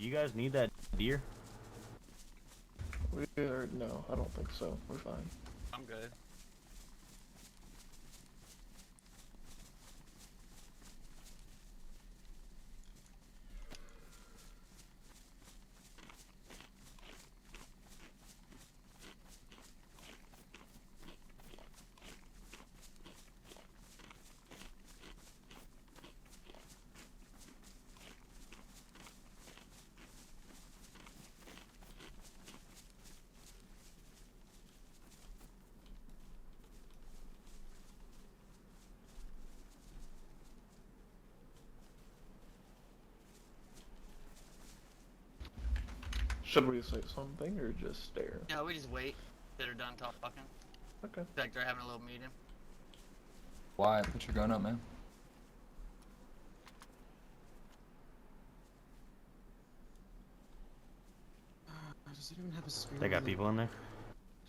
you guys need that deer? No, I don't think so. We're fine. I'm good. Should we say something or just stare? No, we just wait. They're done talking. Okay. Like they're having a little meeting. Why? Put your gun up, man. Does anyone have a spare? They got people in there?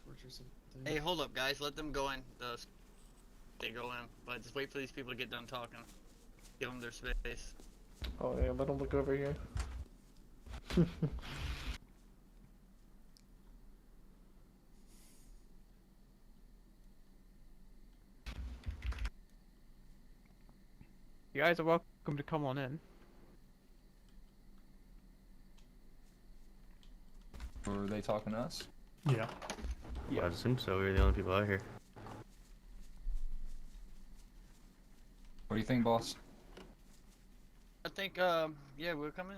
Torch or something? Hey, hold up, guys. Let them go in. They go in, but just wait for these people to get done talking. Give them their space. Oh yeah, let them look over here. You guys are welcome to come on in. Were they talking to us? Yeah. Yeah, I assume so. We're the only people out here. What do you think, boss? I think, yeah, we'll come in.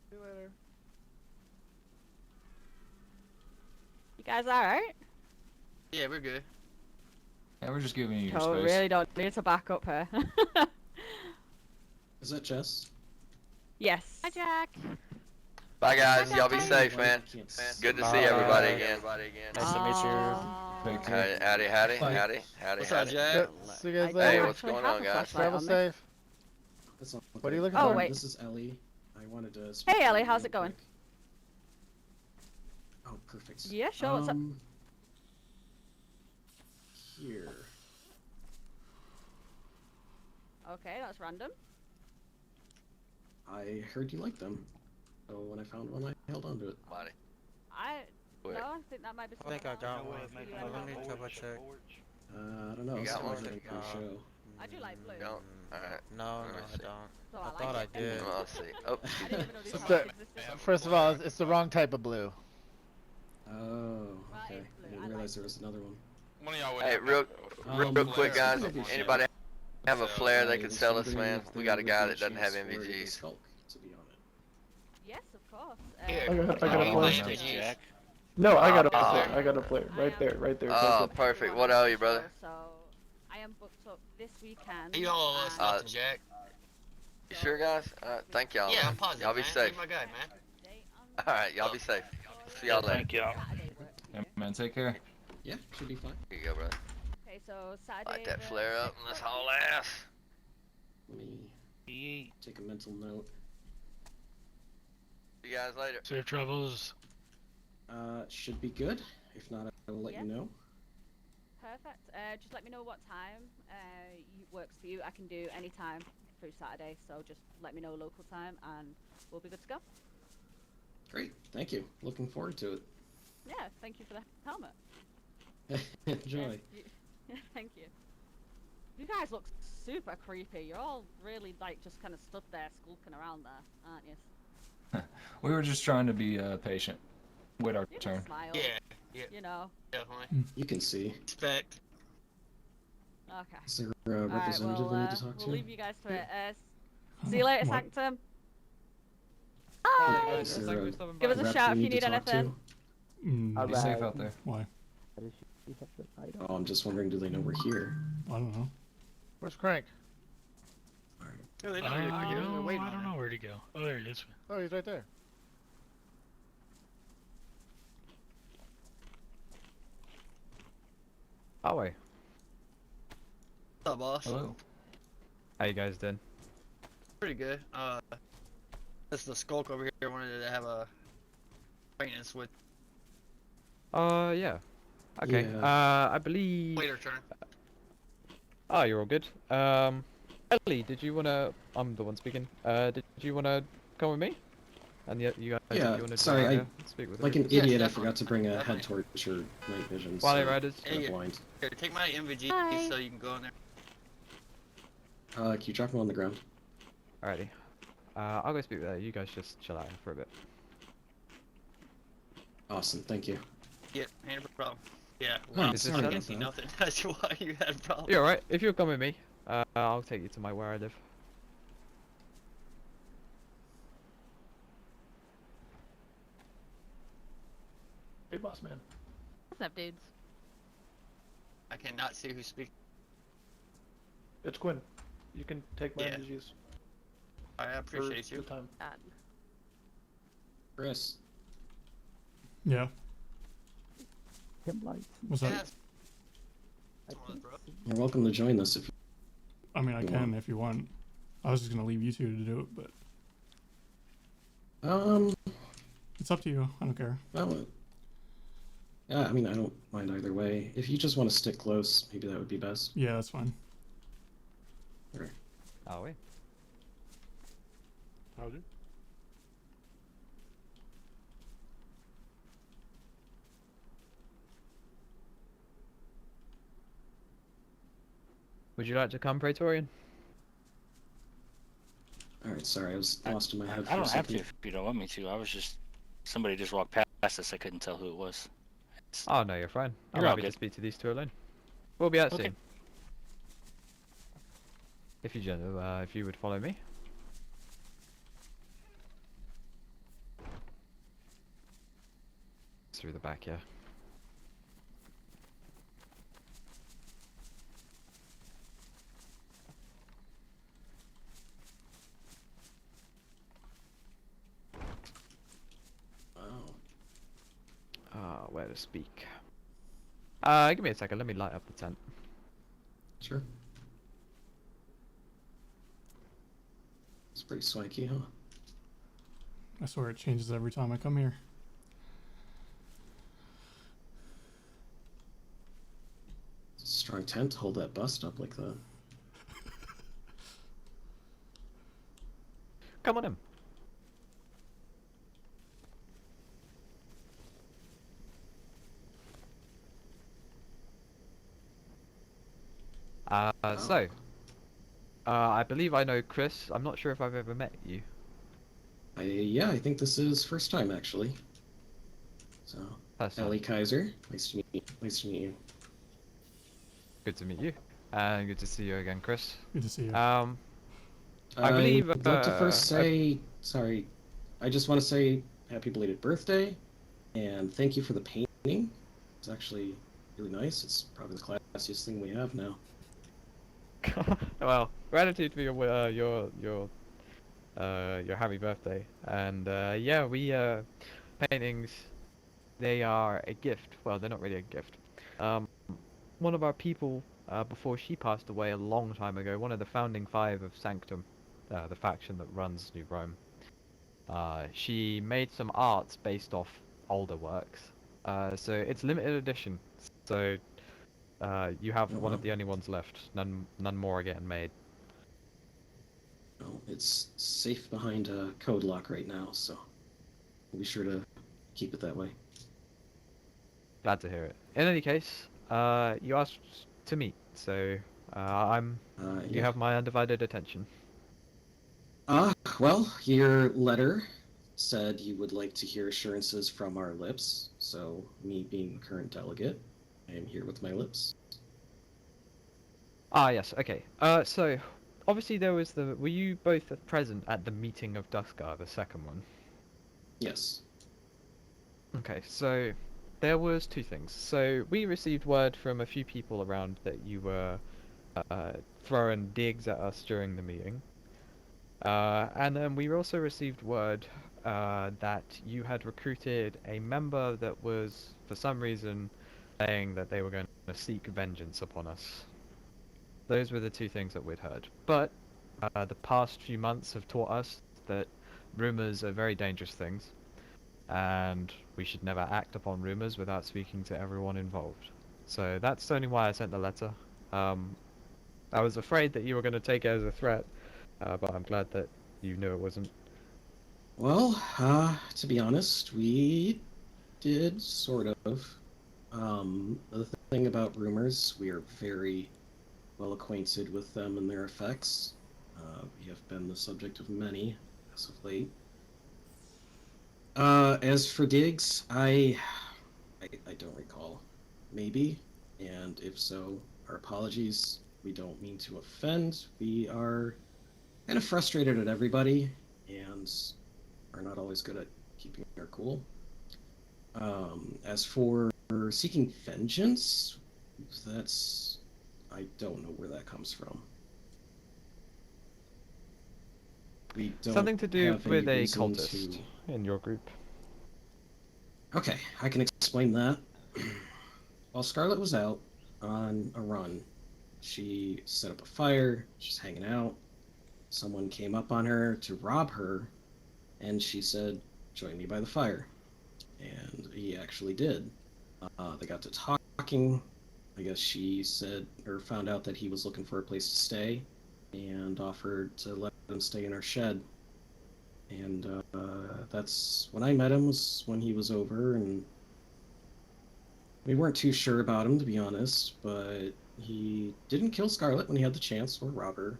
See you later. You guys alright? Yeah, we're good. Yeah, we're just giving you your Oh, space. really don't need to back up here. Is that Jess? Yes. Hi, Jack. Bye guys, y'all be Bye. safe, man. Can't see. Good to see everybody again. Nice to meet you. Take Howdy, care. howdy, howdy, Bye. howdy, howdy, What's up, howdy. Jack? Yep, see you guys I later. Hey, don't what's actually going have on, a guys? flashlight Travel on me. safe. That's not What are you looking Oh, for? wait. This is Ellie. I wanted to. speak Hey, to Ellie, you how's real it going? quick. Oh, perfect. Yeah, sure. What's up? Here. Okay, that's random. I heard you like them, so when I found one, I held on to it. Buddy. No, I think that might be. I think I got one. Do you Let me have double check. I don't know. You It's got not one? really a show. I do like blue. Don't. Alright. No, Let me I see. don't. So I like thought I it. did. Well, let's see. Oh, I didn't even know these What's colors that? existed. First of all, it's the wrong type of blue. Oh, Well, okay. it's blue. I I didn't like realize there was another one. One of y'all would hey, have real quick, flare. guys. Anybody have a flare they can was sell us, wondering man? if We there got a would guy be that doesn't have chance for the MVGs. Skulk to be on it. Yes, of course. Here. I got a Oh, flare. man. Jack. No, I got a Ah. flare. I got a flare. Right there, right there. Oh, Right there. perfect. What are you, brother? So, I am booked up this weekend. Hey, y'all and- nothing, Jack. You sure, guys? Alright, thank y'all. Yeah, man. I'm positive, Y'all be man. safe. You're my guy, man. Alright, y'all be safe. See y'all later. Thank y'all. Yeah, man, take care. Yeah, should be fine. Here you go, brother. Okay, so Saturday. Light that the flare up and let's haul ass. Let me take a mental note. See you guys later. Safe travels. Should be good. If not, I will let Yeah. you know. Perfect. Just let me know what time works for you. I can do any time through Saturday, so just let me know local time and we'll be good to go. Great. Thank you. Looking forward to it. Yeah, thank you for the helmet. Enjoy. Yeah, thank you. You guys look super creepy. You're all really like just kind of stood there skulking around there, aren't you? We were just trying to be patient. Wait our You can turn. smile. Yeah, You know. definitely. You can see. Respect. Okay. Is there a All right, representative well, I need to talk we'll to? leave you guys to it. See you later, What? Sanctum. Bye. Is there a Give us a rep shout we if you to need talk to? anything. Be safe out there. Why? Oh, I'm just wondering, do they know we're here? I don't know. Where's Crank? Alright. Yeah, they I know you're don't, waiting I on don't him. know where to go. Oh, there he is. Oh, he's right there. Oh wait. What's up, boss? Hello. How you guys doing? Pretty good. This is the Skulk over here. Wanted to have a acquaintance with. Yeah. Okay. Yeah. I believe. Later turn. Oh, you're all good. Ellie, did you wanna? I'm the one speaking. Did you wanna come with me? And yet you guys, Yeah, if you wanted sorry, to I- speak with Like her. an Yes, idiot, I definitely, forgot to bring a head definitely. torch or night vision. Wally so Riders. I'm Hey, blind. Here, take my MVG Hi. so you can go in there. Can you drop him on the ground? Alrighty. I'll go speak with her. You guys just chill out for a bit. Awesome, thank you. Yeah, ain't a problem. Yeah, Oh, well, Is this I sorry can't see about nothing. That's why you had a problem. You're alright. If you'll come with me, I'll take you to where I live. Hey, boss man. What's up, dudes? I cannot see who's speaking. It's Quinn. You can take my Yeah. MGs I for appreciate the you. time. Chris. Yeah. What's up? Yes. Bro. You're welcome to join us if you I mean, I can if you want. I was just gonna leave you two to do it, but it's up to you. I don't care. well, yeah, I mean, I don't mind either way. If you just want to stick close, maybe that would be best. Yeah, that's fine. Alright. Are we? Howdy. Would you like to come, Praetorian? Alright, sorry, I was lost in my head for I a don't have second. to if you don't want me to. I was just somebody just walked past us. I couldn't tell who it was. Oh no, you're fine. I'm You're all happy to good. speak to these two alone. We'll be out Okay. soon. If you would follow me. Through the back, yeah. Oh. Where to speak? Give me a second. Let me light up the tent. Sure. It's pretty swanky, huh? I swear it changes every time I come here. Strong tent to hold that bust up like that. Come on in. So, I believe I know Chris. I'm not sure if I've ever met you. Yeah, I think this is first time actually. So, First time. Ellie Kaiser, nice to meet you. Nice to meet you. Good to meet you, and good to see you again, Chris. Good to see you. I believe. I'd like to first say, sorry, I just want to say happy belated birthday, and thank you for the painting. It's actually really nice. It's probably the classiest thing we have now. Well, gratitude for your happy birthday, and yeah, we paintings. They are a gift. Well, they're not really a gift. One of our people, before she passed away a long time ago, one of the founding five of Sanctum, the faction that runs New Rome, she made some arts based off older works. So it's limited edition. So you have one of the only ones left. None more are getting made. Well, it's safe behind a code lock right now, so we'll be sure to keep it that way. Glad to hear it. In any case, you asked to meet, so you Yeah. have my undivided attention. Well, your letter said you would like to hear assurances from our lips, so me being the current delegate, I am here with my lips. Ah, yes, okay. So, obviously there was were you both present at the meeting of Duskar, the second one? Yes. Okay, so there was two things. So we received word from a few people around that you were throwing digs at us during the meeting. And then we also received word that you had recruited a member that was, for some reason, saying that they were going to seek vengeance upon us. Those were the two things that we'd heard. But the past few months have taught us that rumors are very dangerous things, and we should never act upon rumors without speaking to everyone involved. So that's only why I sent the letter. I was afraid that you were going to take it as a threat, but I'm glad that you knew it wasn't. Well, to be honest, we did sort of. The thing about rumors, we are very well acquainted with them and their effects. We have been the subject of many as of late. As for digs, I don't recall. Maybe, and if so, our apologies. We don't mean to offend. We are kind of frustrated at everybody, and are not always good at keeping our cool. As for seeking vengeance, that's I don't know where that comes from. We don't Something to do have any with a reason cultist to. in your group. Okay, I can explain that. While Scarlet was out on a run, she set up a fire, she's hanging out. Someone came up on her to rob her, and she said, "Join me by the fire." And he actually did. They got to talking. I guess she said or found out that he was looking for a place to stay and offered to let him stay in our shed. And that's when I met him, was when he was over, and we weren't too sure about him, to be honest, but he didn't kill Scarlet when he had the chance, or rob her,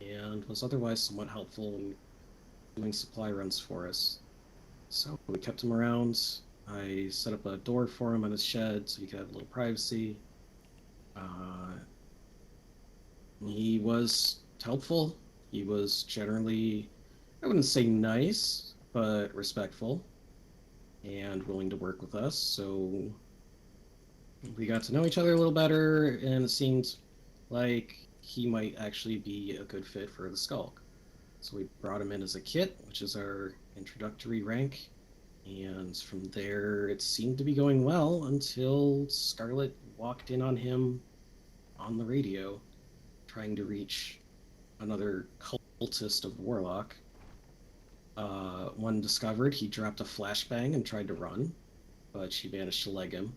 and was otherwise somewhat helpful in doing supply runs for us. So we kept him around. I set up a door for him on his shed so he could have a little privacy. He was helpful. He was generally, I wouldn't say nice, but respectful and willing to work with us. So we got to know each other a little better, and it seemed like he might actually be a good fit for the Skulk. So we brought him in as a kit, which is our introductory rank, and from there it seemed to be going well until Scarlet walked in on him on the radio, trying to reach another cultist of Warlock. One discovered he dropped a flashbang and tried to run, but she managed to leg him.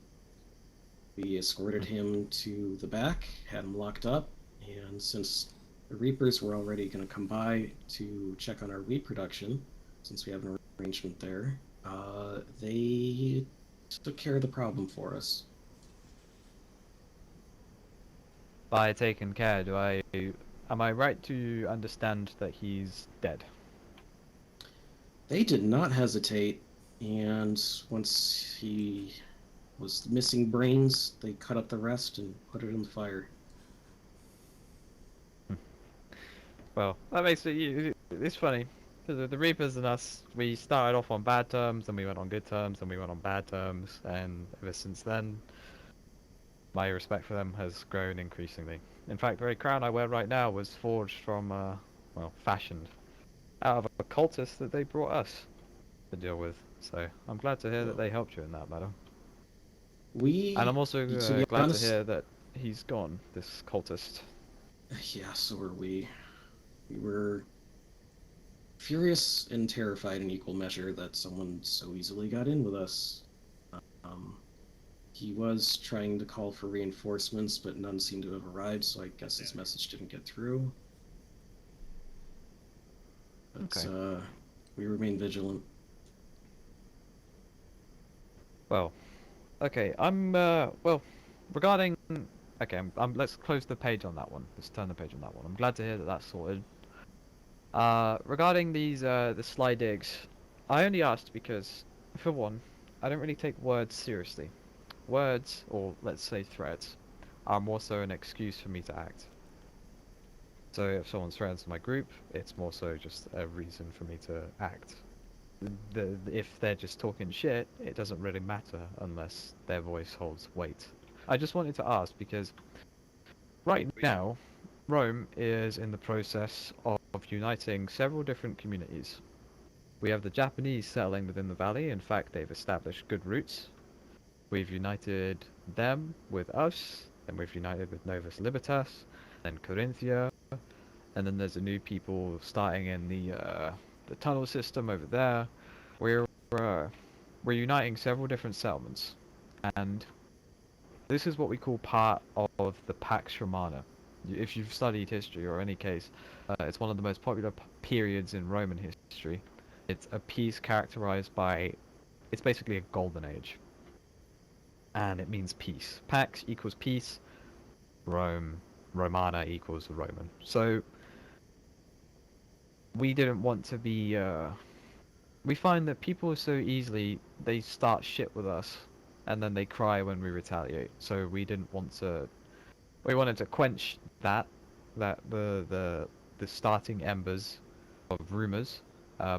We escorted him to the back, had him locked up, and since the Reapers were already going to come by to check on our wheat production, since we have an arrangement there, they took care of the problem for us. By taken care, am I right to understand that he's dead? They did not hesitate, and once he was missing brains, they cut up the rest and put it in the fire. Well, that makes it's funny. The Reapers and us, we started off on bad terms, then we went on good terms, then we went on bad terms, and ever since then, my respect for them has grown increasingly. In fact, the very crown I wear right now was forged from, well, fashioned out of a cultist that they brought us to deal with. So I'm glad to hear that they helped you in that matter. And I'm also glad to hear that he's gone, this cultist. Yeah, so are we. We were furious and terrified in equal measure that someone so easily got in with us. He was trying to call for reinforcements, but none seemed to have arrived, so I guess his message didn't get through. But, Okay. We remain vigilant. Well, okay, well, regarding, okay, let's close the page on that one. Let's turn the page on that one. I'm glad to hear that that's sorted. Regarding these, the sly digs, I only asked because, for one, I don't really take words seriously. Words, or let's say threats, are more so an excuse for me to act. So if someone threatens my group, it's more so just a reason for me to act. If they're just talking shit, it doesn't really matter unless their voice holds weight. I just wanted to ask because right now, Rome is in the process of uniting several different communities. We have the Japanese settling within the valley. In fact, they've established good roots. We've united them with us, and we've united with Novus Libertas, then Corinthia, and then there's a new people starting in the tunnel system over there. We're uniting several different settlements, and this is what we call part of the Pax Romana. If you've studied history or any case, it's one of the most popular periods in Roman history, It's a piece characterized by, it's basically a golden age. And it means peace. Pax equals peace, Rome, Romana equals Roman. So we didn't want to be, we find that people so easily, they start shit with us, and then they cry when we retaliate. So we didn't want to, we wanted to quench that, the starting embers of rumors,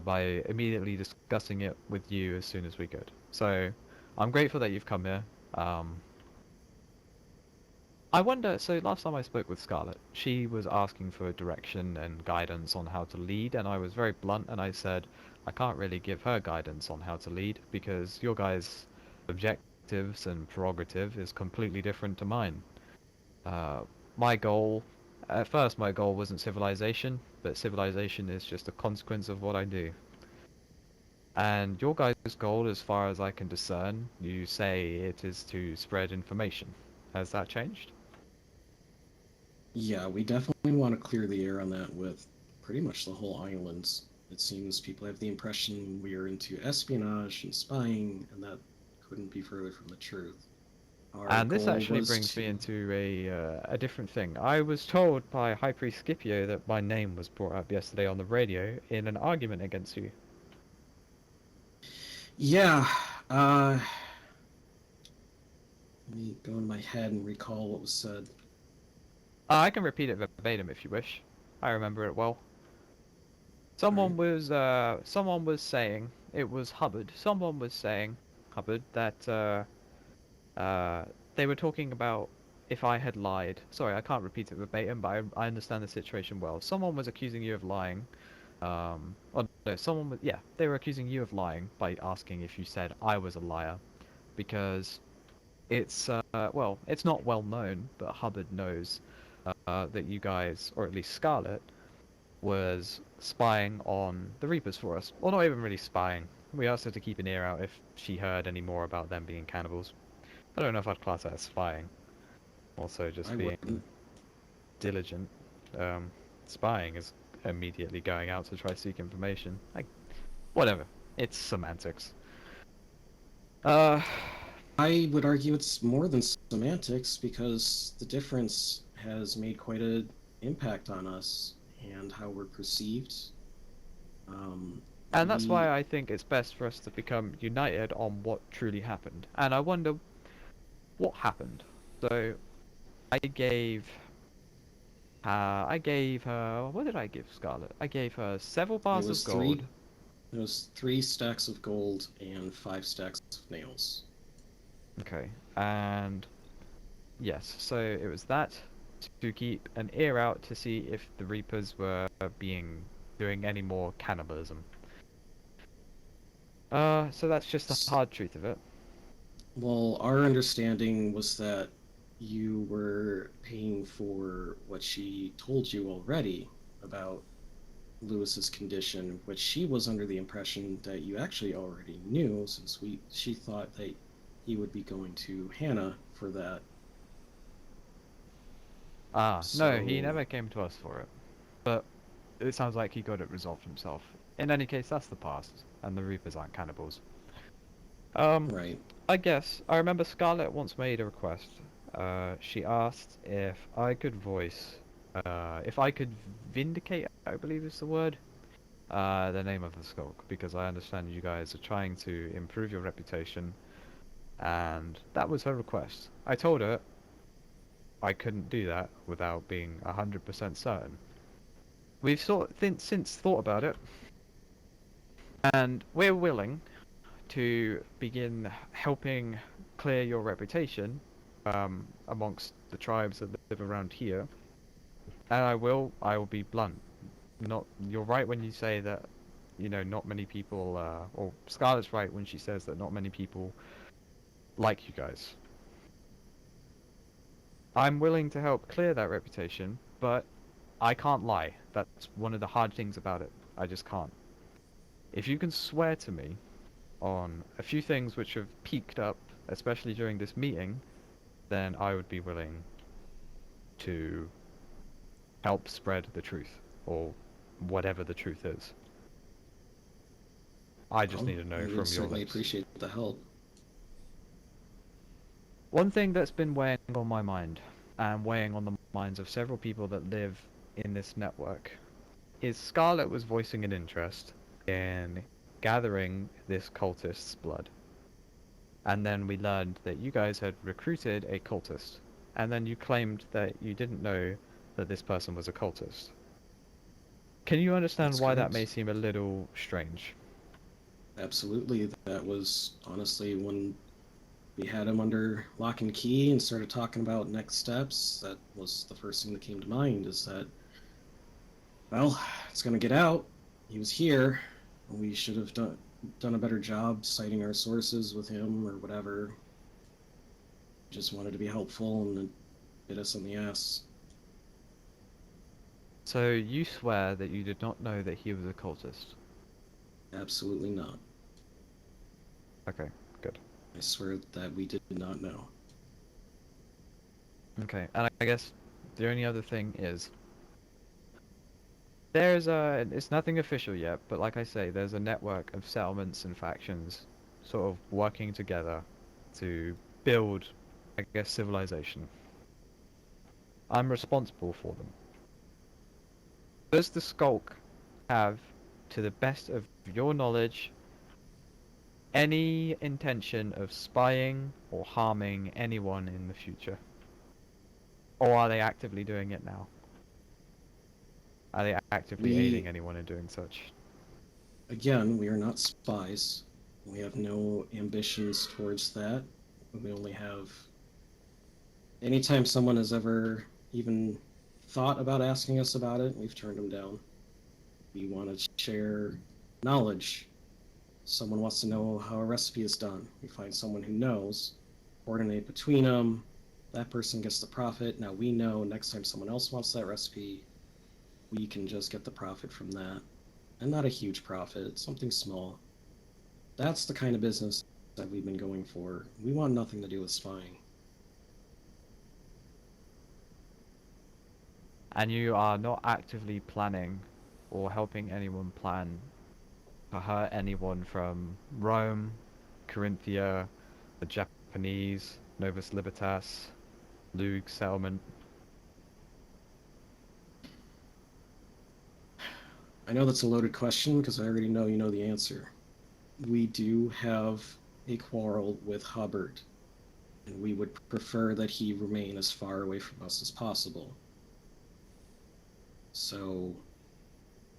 by immediately discussing it with you as soon as we could. So I'm grateful that you've come here. I wonder, so last time I spoke with Scarlett, she was asking for direction and guidance on how to lead, and I was very blunt and I said, I can't really give her guidance on how to lead because your guys' objectives and prerogative is completely different to mine. My goal, at first my goal wasn't civilization, but civilization is just a consequence of what I do. And your guys' goal, as far as I can discern, you say it is to spread information. Has that changed? Yeah, we definitely want to clear the air on that with pretty much the whole island. It seems people have the impression we are into espionage and spying, and that couldn't be further from the truth. Our And this goal actually was brings to... me into a different thing. I was told by High Priest Scipio that my name was brought up yesterday on the radio in an argument against you. Yeah, let me go in my head and recall what was said. I can repeat it verbatim if you wish. I remember it well. Someone was saying, it was Hubbard, someone was saying, Hubbard, that they were talking about if I had lied. Sorry, I can't repeat it verbatim, but I understand the situation well. Someone was accusing you of lying. Oh no, someone was, yeah, they were accusing you of lying by asking if you said I was a liar, because it's, well, it's not well known, but Hubbard knows that you guys, or at least Scarlet, was spying on the Reapers for us. Well, not even really spying. We asked her to keep an ear out if she heard any more about them being cannibals. I don't know if I'd class that as spying. Also, just I being wouldn't. diligent. Spying is immediately going out to try to seek information. Like, whatever. It's semantics. I would argue it's more than semantics because the difference has made quite an impact on us and how we're perceived. And that's We why I think it's best for us to become united on what truly happened. And I wonder what happened. So, I gave her, what did I give Scarlet? I gave her several bars of gold. It was 3 stacks of gold and 5 stacks of nails. Okay, and yes, so it was that to keep an ear out to see if the Reapers were doing any more cannibalism. So that's just the hard truth of it. Well, our understanding was that you were paying for what she told you already about Lewis's condition, which she was under the impression that you actually already knew, since she thought that he would be going to Hannah for that. No, he never came to us for it. But it sounds like he got it resolved himself. In any case, that's the past, and the Reapers aren't cannibals. Right. I guess I remember Scarlett once made a request. She asked if I could if I could vindicate, I believe is the word, the name of the skulk, because I understand you guys are trying to improve your reputation, and that was her request. I told her I couldn't do that without being 100% certain. We've since thought about it, and we're willing to begin helping clear your reputation amongst the tribes that live around here. And I will be blunt. You're right when you say that, not many people, or Scarlett's right when she says that not many people like you guys. I'm willing to help clear that reputation, but I can't lie. That's one of the hard things about it. I just can't. If you can swear to me on a few things which have peaked up, especially during this meeting, then I would be willing to help spread the truth, or whatever the truth is. I just Well, need to know we from would your certainly lips. appreciate the help. One thing that's been weighing on my mind, and weighing on the minds of several people that live in this network, is Scarlet was voicing an interest in gathering this cultist's blood. And then we learned that you guys had recruited a cultist. And then you claimed that you didn't know that this person was a cultist. Can you understand That's why that correct. may seem a little strange? Absolutely. That was honestly when we had him under lock and key and started talking about next steps. That was the first thing that came to mind is that, well, it's going to get out. He was here. We should have done a better job citing our sources with him or whatever. Just wanted to be helpful and it bit us in the ass. So you swear that you did not know that he was a cultist? Absolutely not. Okay, good. I swear that we did not know. Okay, and I guess the only other thing is, there's it's nothing official yet, but like I say, there's a network of settlements and factions sort of working together to build, I guess, civilization. I'm responsible for them. Does the Skulk have, to the best of your knowledge, any intention of spying or harming anyone in the future? Or are they actively doing it now? Are they actively aiding anyone in doing such? Again, we are not spies. We have no ambitions towards that. We only have... Anytime someone has ever even thought about asking us about it, we've turned them down. We want to share knowledge. Someone wants to know how a recipe is done. We find someone who knows, coordinate between them. That person gets the profit. Now we know next time someone else wants that recipe, we can just get the profit from that. And not a huge profit, something small. That's the kind of business that we've been going for. We want nothing to do with spying. And you are not actively planning or helping anyone plan to hurt anyone from Rome, Corinthia, the Japanese, Novus Libertas, Lug settlement? I know that's a loaded question because I already know you know the answer. We do have a quarrel with Hubbard, and we would prefer that he remain as far away from us as possible. So,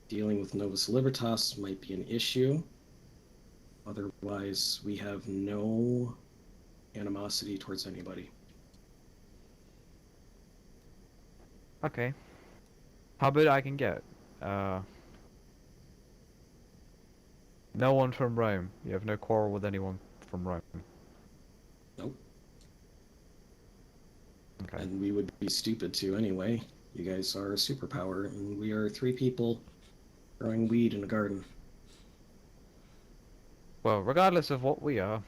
dealing with Novus Libertas might be an issue. Otherwise, we have no animosity towards anybody. Okay. Hubbard I can get. No one from Rome. You have no quarrel with anyone from Rome. Nope. Okay. And we would be stupid to anyway. You guys are a superpower, and we are 3 people growing weed in a garden. Well, regardless of what we are,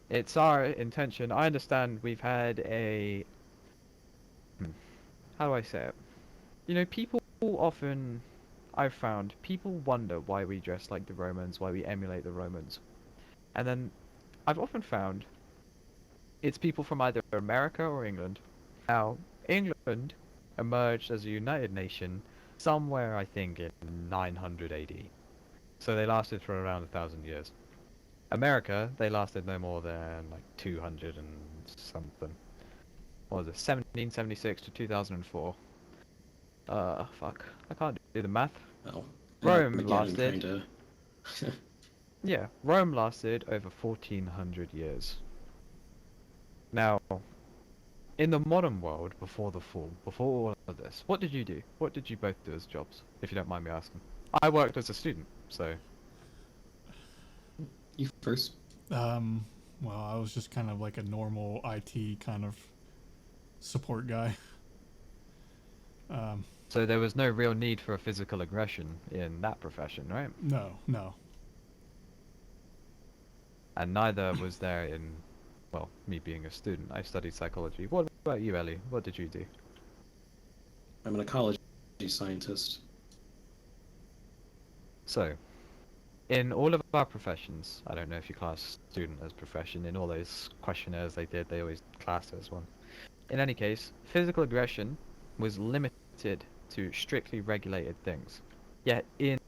it's our intention. I understand we've had a... How do I say it? You know, people often... I've found people wonder why we dress like the Romans, why we emulate the Romans. And then I've often found it's people from either America or England. Now, England emerged as a united nation somewhere, I think, in 900 AD. So they lasted for around 1,000 years. America, they lasted no more than like 200 and something. What was it? 1776 to 2004. Fuck. I can't do the math. Well, Rome again, lasted. kinda... Yeah, Rome lasted over 1,400 years. Now, in the modern world, before the fall, before all of this, what did you do? What did you both do as jobs, if you don't mind me asking? I worked as a student, so... You first. Well, I was just kind of like a normal IT kind of support guy. So there was no real need for a physical aggression in that profession, right? No. And neither was there in, well, me being a student. I studied psychology. What about you, Ellie? What did you do? I'm an ecology scientist. So, in all of our professions, I don't know if you class student as profession, in all those questionnaires they did, they always classed it as one. In any case, physical aggression was limited to strictly regulated things. Yet in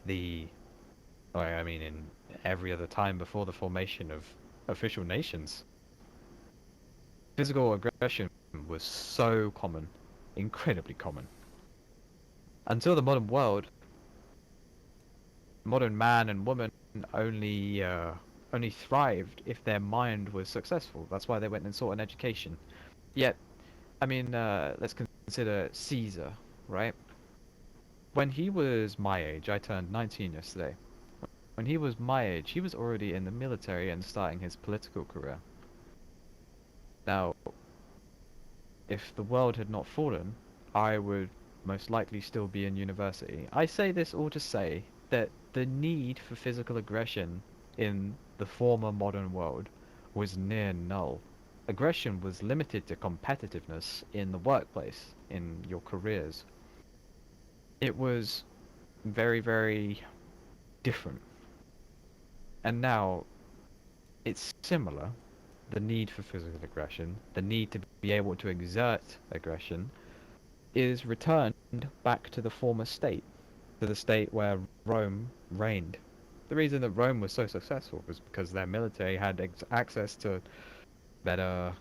the, I mean in every other time before the formation of official nations, physical aggression was so common, incredibly common. Until the modern world, modern man and woman only thrived if their mind was successful. That's why they went and sought an education. Yet, I mean, let's consider Caesar, right? When he was my age, I turned 19 yesterday. When he was my age, he was already in the military and starting his political career. Now, if the world had not fallen, I would most likely still be in university. I say this all to say that the need for physical aggression in the former modern world was near null. Aggression was limited to competitiveness in the workplace, in your careers. It was very, very different. And now, it's similar. The need for physical aggression, the need to be able to exert aggression, is returned back to the former state, to the state where Rome reigned. The reason that Rome was so successful was because their military had access to better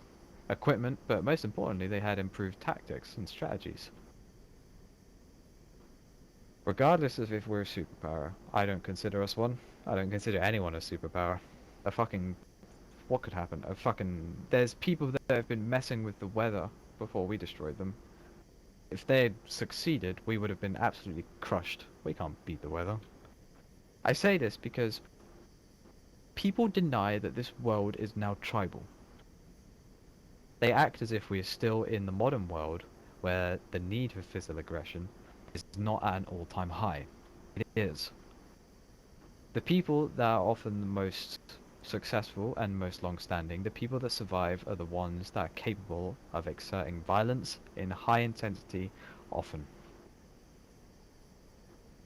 equipment, but most importantly, they had improved tactics and strategies. Regardless of if we're a superpower, I don't consider us one. I don't consider anyone a superpower. What could happen? There's people that have been messing with the weather before we destroyed them. If they had succeeded, we would have been absolutely crushed. We can't beat the weather. I say this because people deny that this world is now tribal. They act as if we are still in the modern world where the need for physical aggression is not at an all-time high. It is. The people that are often the most successful and most long-standing, the people that survive are the ones that are capable of exerting violence in high intensity often.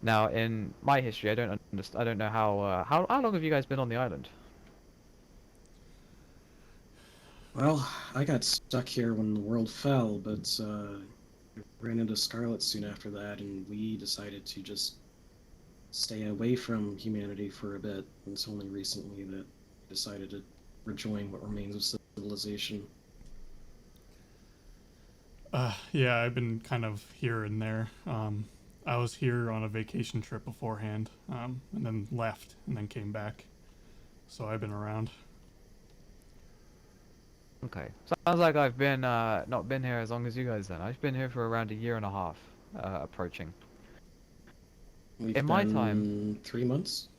Now, in my history, I don't know how long have you guys been on the island? Well, I got stuck here when the world fell, but we ran into Scarlet soon after that, and we decided to just stay away from humanity for a bit. And it's only recently that we decided to rejoin what remains of civilization. Yeah, I've been kind of here and there. I was here on a vacation trip beforehand, and then left, and then came back. So I've been around. Okay. Sounds like I've been not been here as long as you guys then. I've been here for around a year and a half, approaching. We've In my time, 3 months.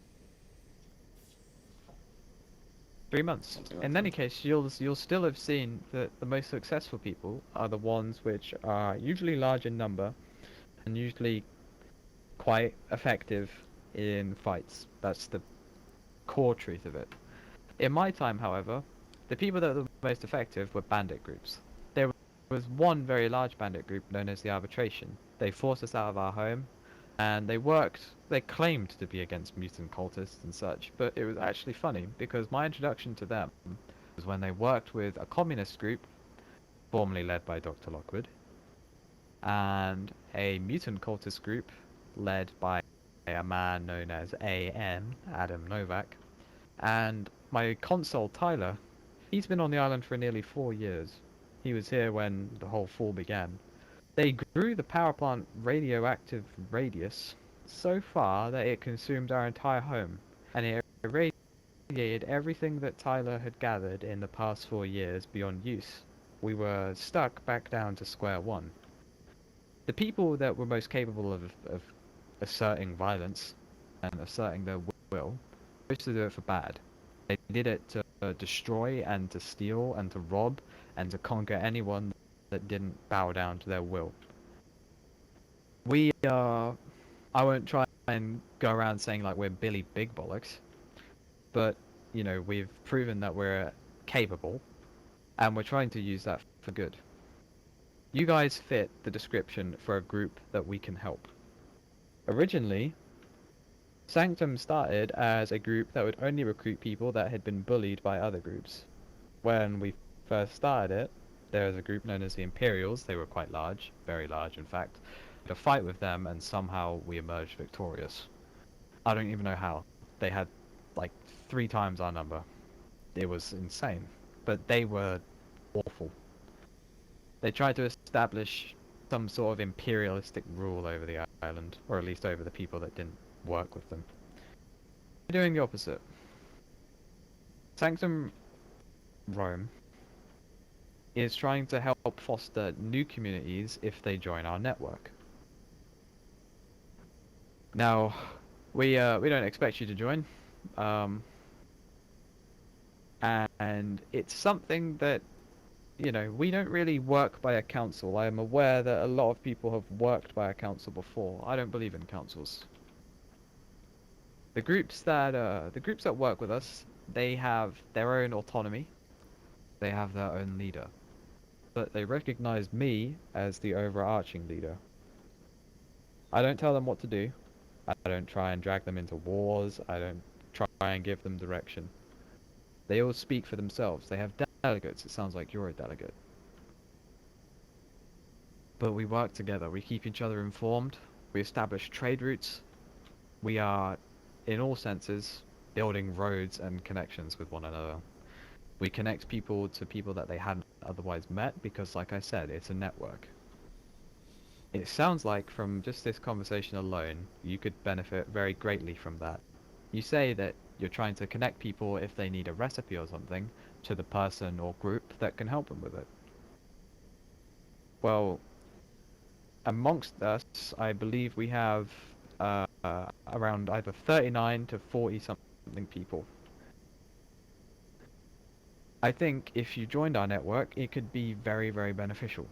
3 months. In any case, you'll still have seen that the most successful people are the ones which are usually large in number, and usually quite effective in fights. That's the core truth of it. In my time, however, the people that were the most effective were bandit groups. There was one very large bandit group known as the Arbitration. They forced us out of our home, and they claimed to be against mutant cultists and such, but it was actually funny because my introduction to them was when they worked with a communist group, formerly led by Dr. Lockwood, and a mutant cultist group led by a man known as AM, Adam Novak, and my consul Tyler. He's been on the island for nearly 4 years. He was here when the whole fall began. They grew the power plant radioactive radius so far that it consumed our entire home, and it irradiated everything that Tyler had gathered in the past 4 years beyond use. We were stuck back down to square one. The people that were most capable of asserting violence and asserting their will used to do it for bad. They did it to destroy and to steal and to rob and to conquer anyone that didn't bow down to their will. I won't try and go around saying like we're Billy Big Bollocks, but you know, we've proven that we're capable, and we're trying to use that for good. You guys fit the description for a group that we can help. Originally, Sanctum started as a group that would only recruit people that had been bullied by other groups. When we first started it, there was a group known as the Imperials. They were quite large, very large in fact. We had a fight with them and somehow we emerged victorious. I don't even know how. They had like 3 times our number. It was insane. But they were awful. They tried to establish some sort of imperialistic rule over the island, or at least over the people that didn't work with them. We're doing the opposite. Sanctum Rome is trying to help foster new communities if they join our network. Now, we don't expect you to join, and it's something that, you know, we don't really work by a council. I am aware that a lot of people have worked by a council before. I don't believe in councils. The groups that work with us, they have their own autonomy. They have their own leader. But they recognize me as the overarching leader. I don't tell them what to do. I don't try and drag them into wars. I don't try and give them direction. They all speak for themselves. They have delegates. It sounds like you're a delegate. But we work together. We keep each other informed. We establish trade routes. We are, in all senses, building roads and connections with one another. We connect people to people that they hadn't otherwise met because, like I said, it's a network. It sounds like from just this conversation alone, you could benefit very greatly from that. You say that you're trying to connect people if they need a recipe or something to the person or group that can help them with it. Well, amongst us, I believe we have around either 39 to 40 something people. I think if you joined our network, it could be very, very beneficial.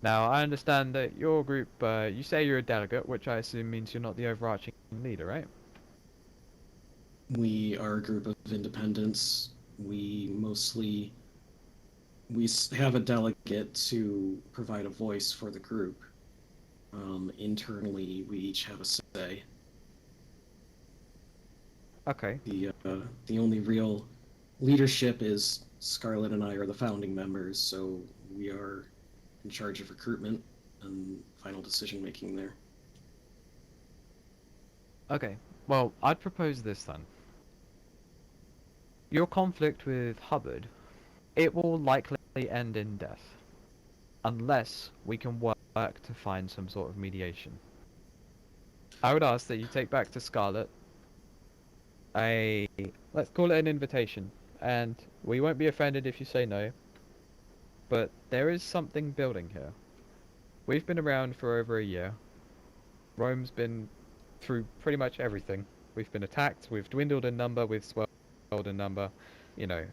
Now, I understand that your group, you say you're a delegate, which I assume means you're not the overarching leader, right? We are a group of independents. We have a delegate to provide a voice for the group. Internally, we each have a say. Okay. The only real leadership is Scarlett and I are the founding members, so we are in charge of recruitment and final decision making there. Okay. Well, I'd propose this then. Your conflict with Hubbard, it will likely end in death. Unless we can work to find some sort of mediation. I would ask that you take back to Scarlett let's call it an invitation, and we won't be offended if you say no, but there is something building here. We've been around for over a year. Rome's been through pretty much everything. We've been attacked, we've dwindled in number, we've swelled in number, you know.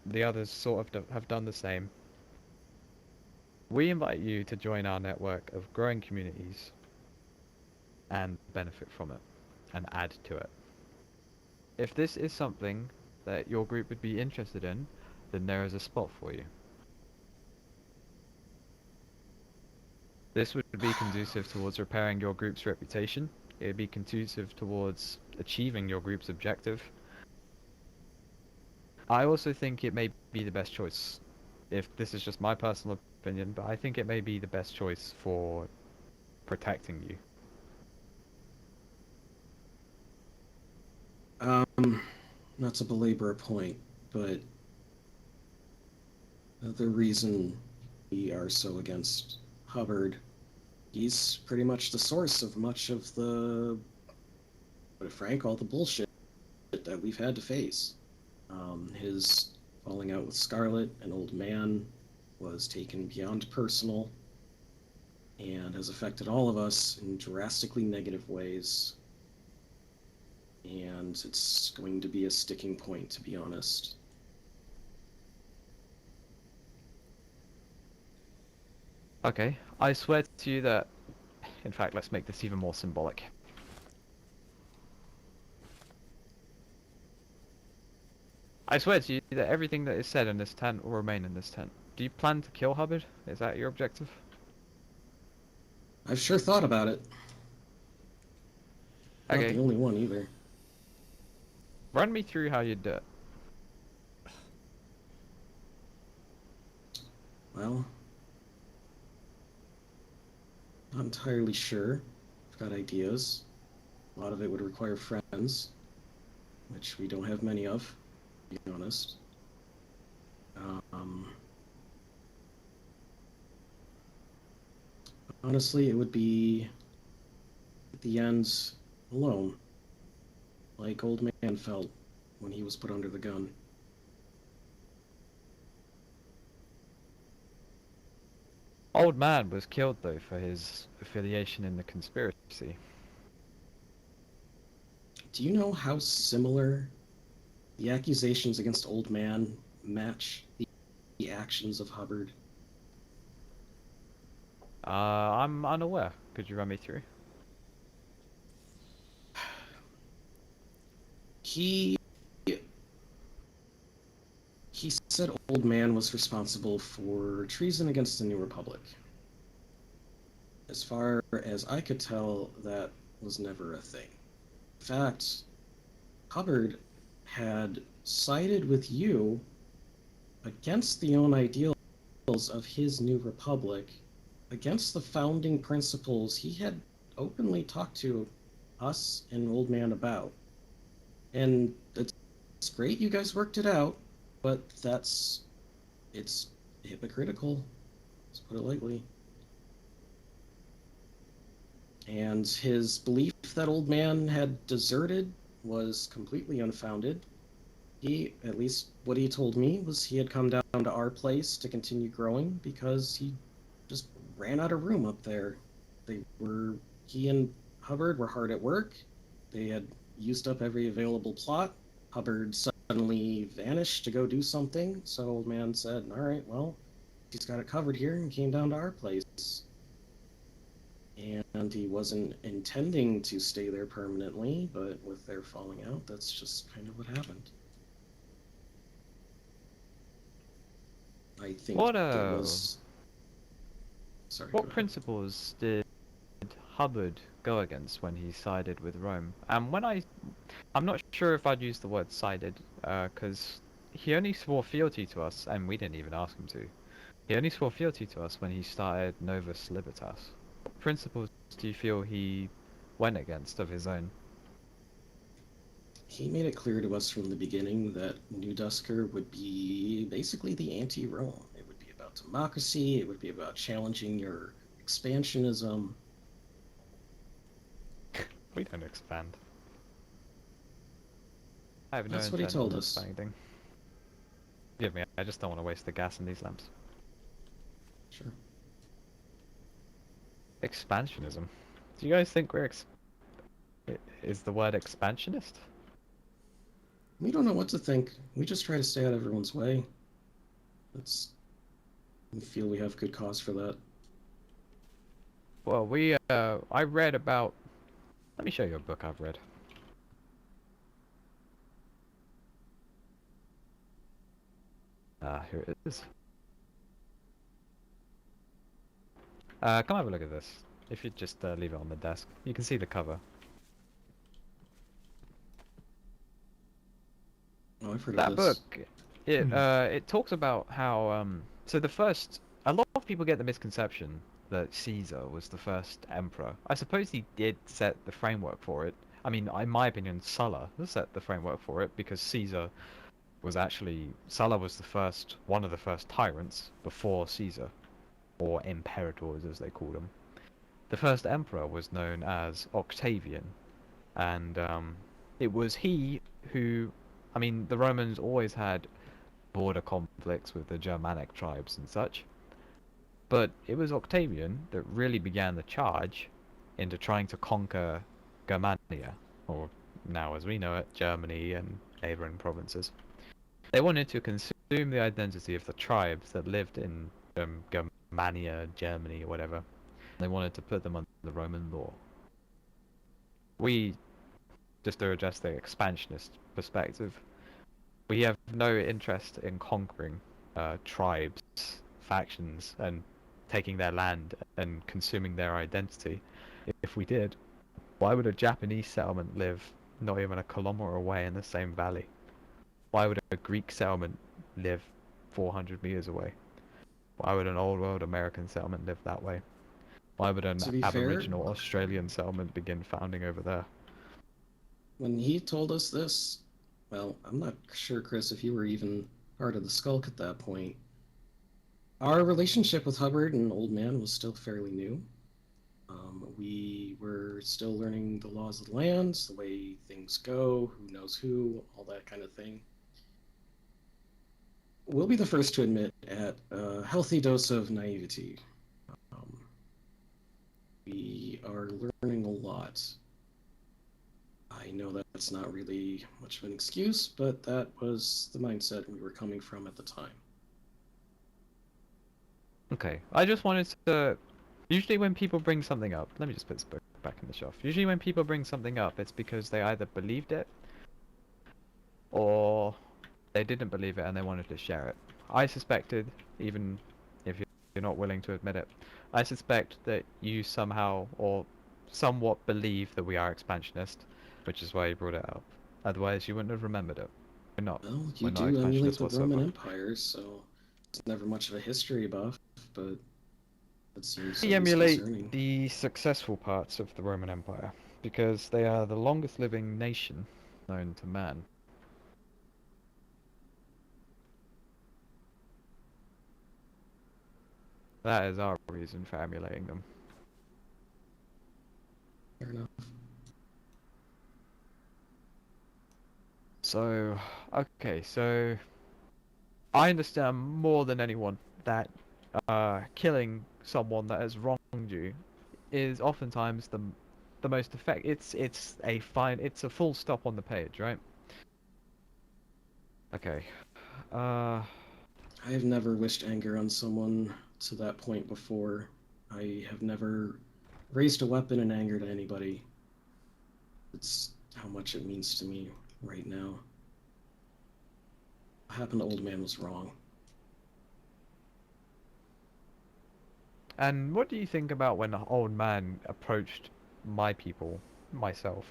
The others sort of have done the same. We invite you to join our network of growing communities and benefit from it and add to it. If this is something that your group would be interested in, then there is a spot for you. This would be conducive towards repairing your group's reputation. It would be conducive towards achieving your group's objective. I also think it may be the best choice, if this is just my personal opinion, but I think it may be the best choice for protecting you. Not to belabor a point, but the reason we are so against Hubbard, he's pretty much the source of much of the, but frank, all the bullshit that we've had to face. His falling out with Scarlett, an old man, was taken beyond personal and has affected all of us in drastically negative ways. And it's going to be a sticking point, to be honest. Okay, I swear to you that... In fact, let's make this even more symbolic. I swear to you that everything that is said in this tent will remain in this tent. do you plan to kill Hubbard? Is that your objective? I've sure thought about it. Not Okay. the only one either. Run me through how you'd do it. Well, not entirely sure. I've got ideas. A lot of it would require friends, which we don't have many of, to be honest. Honestly, it would be at the end alone, like Old Man felt when he was put under the gun. Old Man was killed though for his affiliation in the conspiracy. Do you know how similar the accusations against Old Man match the actions of Hubbard? I'm unaware. Could you run me through? He said Old Man was responsible for treason against the New Republic. As far as I could tell, that was never a thing. In fact, Hubbard had sided with you against the own ideals of his New Republic, against the founding principles he had openly talked to us and Old Man about. And it's great you guys worked it out, but it's hypocritical, let's put it lightly. And his belief that Old Man had deserted was completely unfounded. He, at least what he told me, was he had come down to our place to continue growing because he just ran out of room up there. He and Hubbard were hard at work. They had used up every available plot. Hubbard suddenly vanished to go do something, so Old Man said, all right, well, he's got it covered here, and came down to our place. And he wasn't intending to stay there permanently, but with their falling out, that's just kind of what happened. I think What there was... Sorry, go what ahead. principles did Hubbard go against when he sided with Rome? And I'm not sure if I'd use the word sided, because he only swore fealty to us, and we didn't even ask him to. He only swore fealty to us when he started Novus Libertas. What principles do you feel he went against of his own? He made it clear to us from the beginning that New Dusker would be basically the anti-Rome. It would be about democracy, it would be about challenging your expansionism. We don't expand. I have no That's what he intent told on us. expanding. Forgive me, I just don't want to waste the gas in these lamps. Sure. Expansionism. Do you guys think is the word expansionist? We don't know what to think. We just try to stay out of everyone's way. We feel we have good cause for that. Well, I read about... Let me show you a book I've read. Here it is. Come have a look at this. If you just leave it on the desk, you can see the cover. Oh, I've heard That of this. book, it talks about how so a lot of people get the misconception that Caesar was the first emperor. I suppose he did set the framework for it. I mean, in my opinion, Sulla set the framework for it because Sulla was one of the first tyrants before Caesar, or imperators as they called them. The first emperor was known as Octavian, and it was he who, I mean, the Romans always had border conflicts with the Germanic tribes and such, but it was Octavian that really began the charge into trying to conquer Germania, or now as we know it, Germany and neighboring provinces. They wanted to consume the identity of the tribes that lived in Germania, Germany, or whatever. They wanted to put them under the Roman law. We, just to address the expansionist perspective, we have no interest in conquering tribes factions and taking their land and consuming their identity. If we did, why would a Japanese settlement live not even a kilometer away in the same valley? Why would a Greek settlement live 400 meters away? Why would an old world American settlement live that way? Why would an To be fair, Aboriginal Australian settlement begin founding over there? when he told us this, well, I'm not sure, Chris, if you were even part of the Skulk at that point. Our relationship with Hubbard and Old Man was still fairly new. We were still learning the laws of the land, the way things go, who knows who, all that kind of thing. We'll be the first to admit at a healthy dose of naivety. We are learning a lot. I know that's not really much of an excuse, but that was the mindset we were coming from at the time. Okay, I just wanted to... Usually when people bring something up... Let me just put this book back in the shelf. Usually when people bring something up, it's because they either believed it, or they didn't believe it and they wanted to share it. I suspected, even if you're not willing to admit it, I suspect that you somehow, or somewhat believe that we are expansionist, which is why you brought it up. Otherwise you wouldn't have remembered it. We're not. Well, We're you not do emulate expansionists the whatsoever. Roman Empire, so it's never much of a history buff, but it seems We at least emulate concerning. the successful parts of the Roman Empire, because they are the longest living nation known to man. That is our reason for emulating them. Fair enough. So, okay, so I understand more than anyone that killing someone that has wronged you is oftentimes the most effective. It's a full stop on the page, right? Okay. I have never wished anger on someone to that point before. I have never raised a weapon in anger to anybody. It's how much it means to me right now. What happened to Old Man was wrong. And what do you think about when the old man approached my people, myself,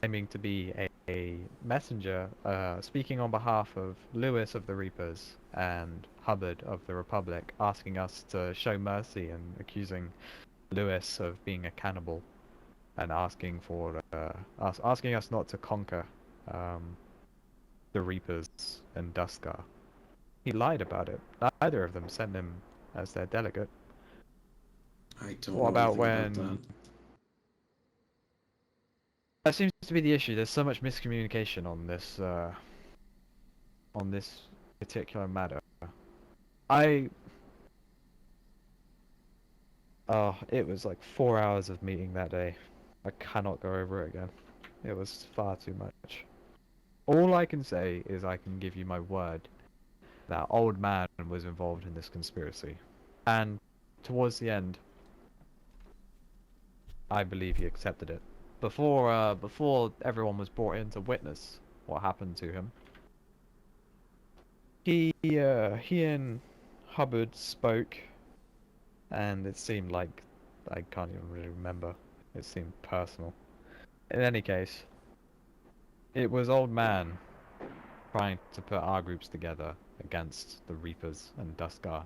aiming to be a messenger, speaking on behalf of Lewis of the Reapers and Hubbard of the Republic, asking us to show mercy and accusing Lewis of being a cannibal, and asking for asking us not to conquer the Reapers and Duscar? He lied about it. Neither of them sent him as their delegate. I don't What know about anything about when... that. That seems to be the issue. There's so much miscommunication on this particular matter. It was like 4 hours of meeting that day. I cannot go over it again. It was far too much. All I can say is I can give you my word that Old Man was involved in this conspiracy. And towards the end, I believe he accepted it. Before everyone was brought in to witness what happened to him, he and Hubbard spoke, and it seemed like, I can't even really remember. It seemed personal. In any case, it was Old Man trying to put our groups together against the Reapers and Duscar,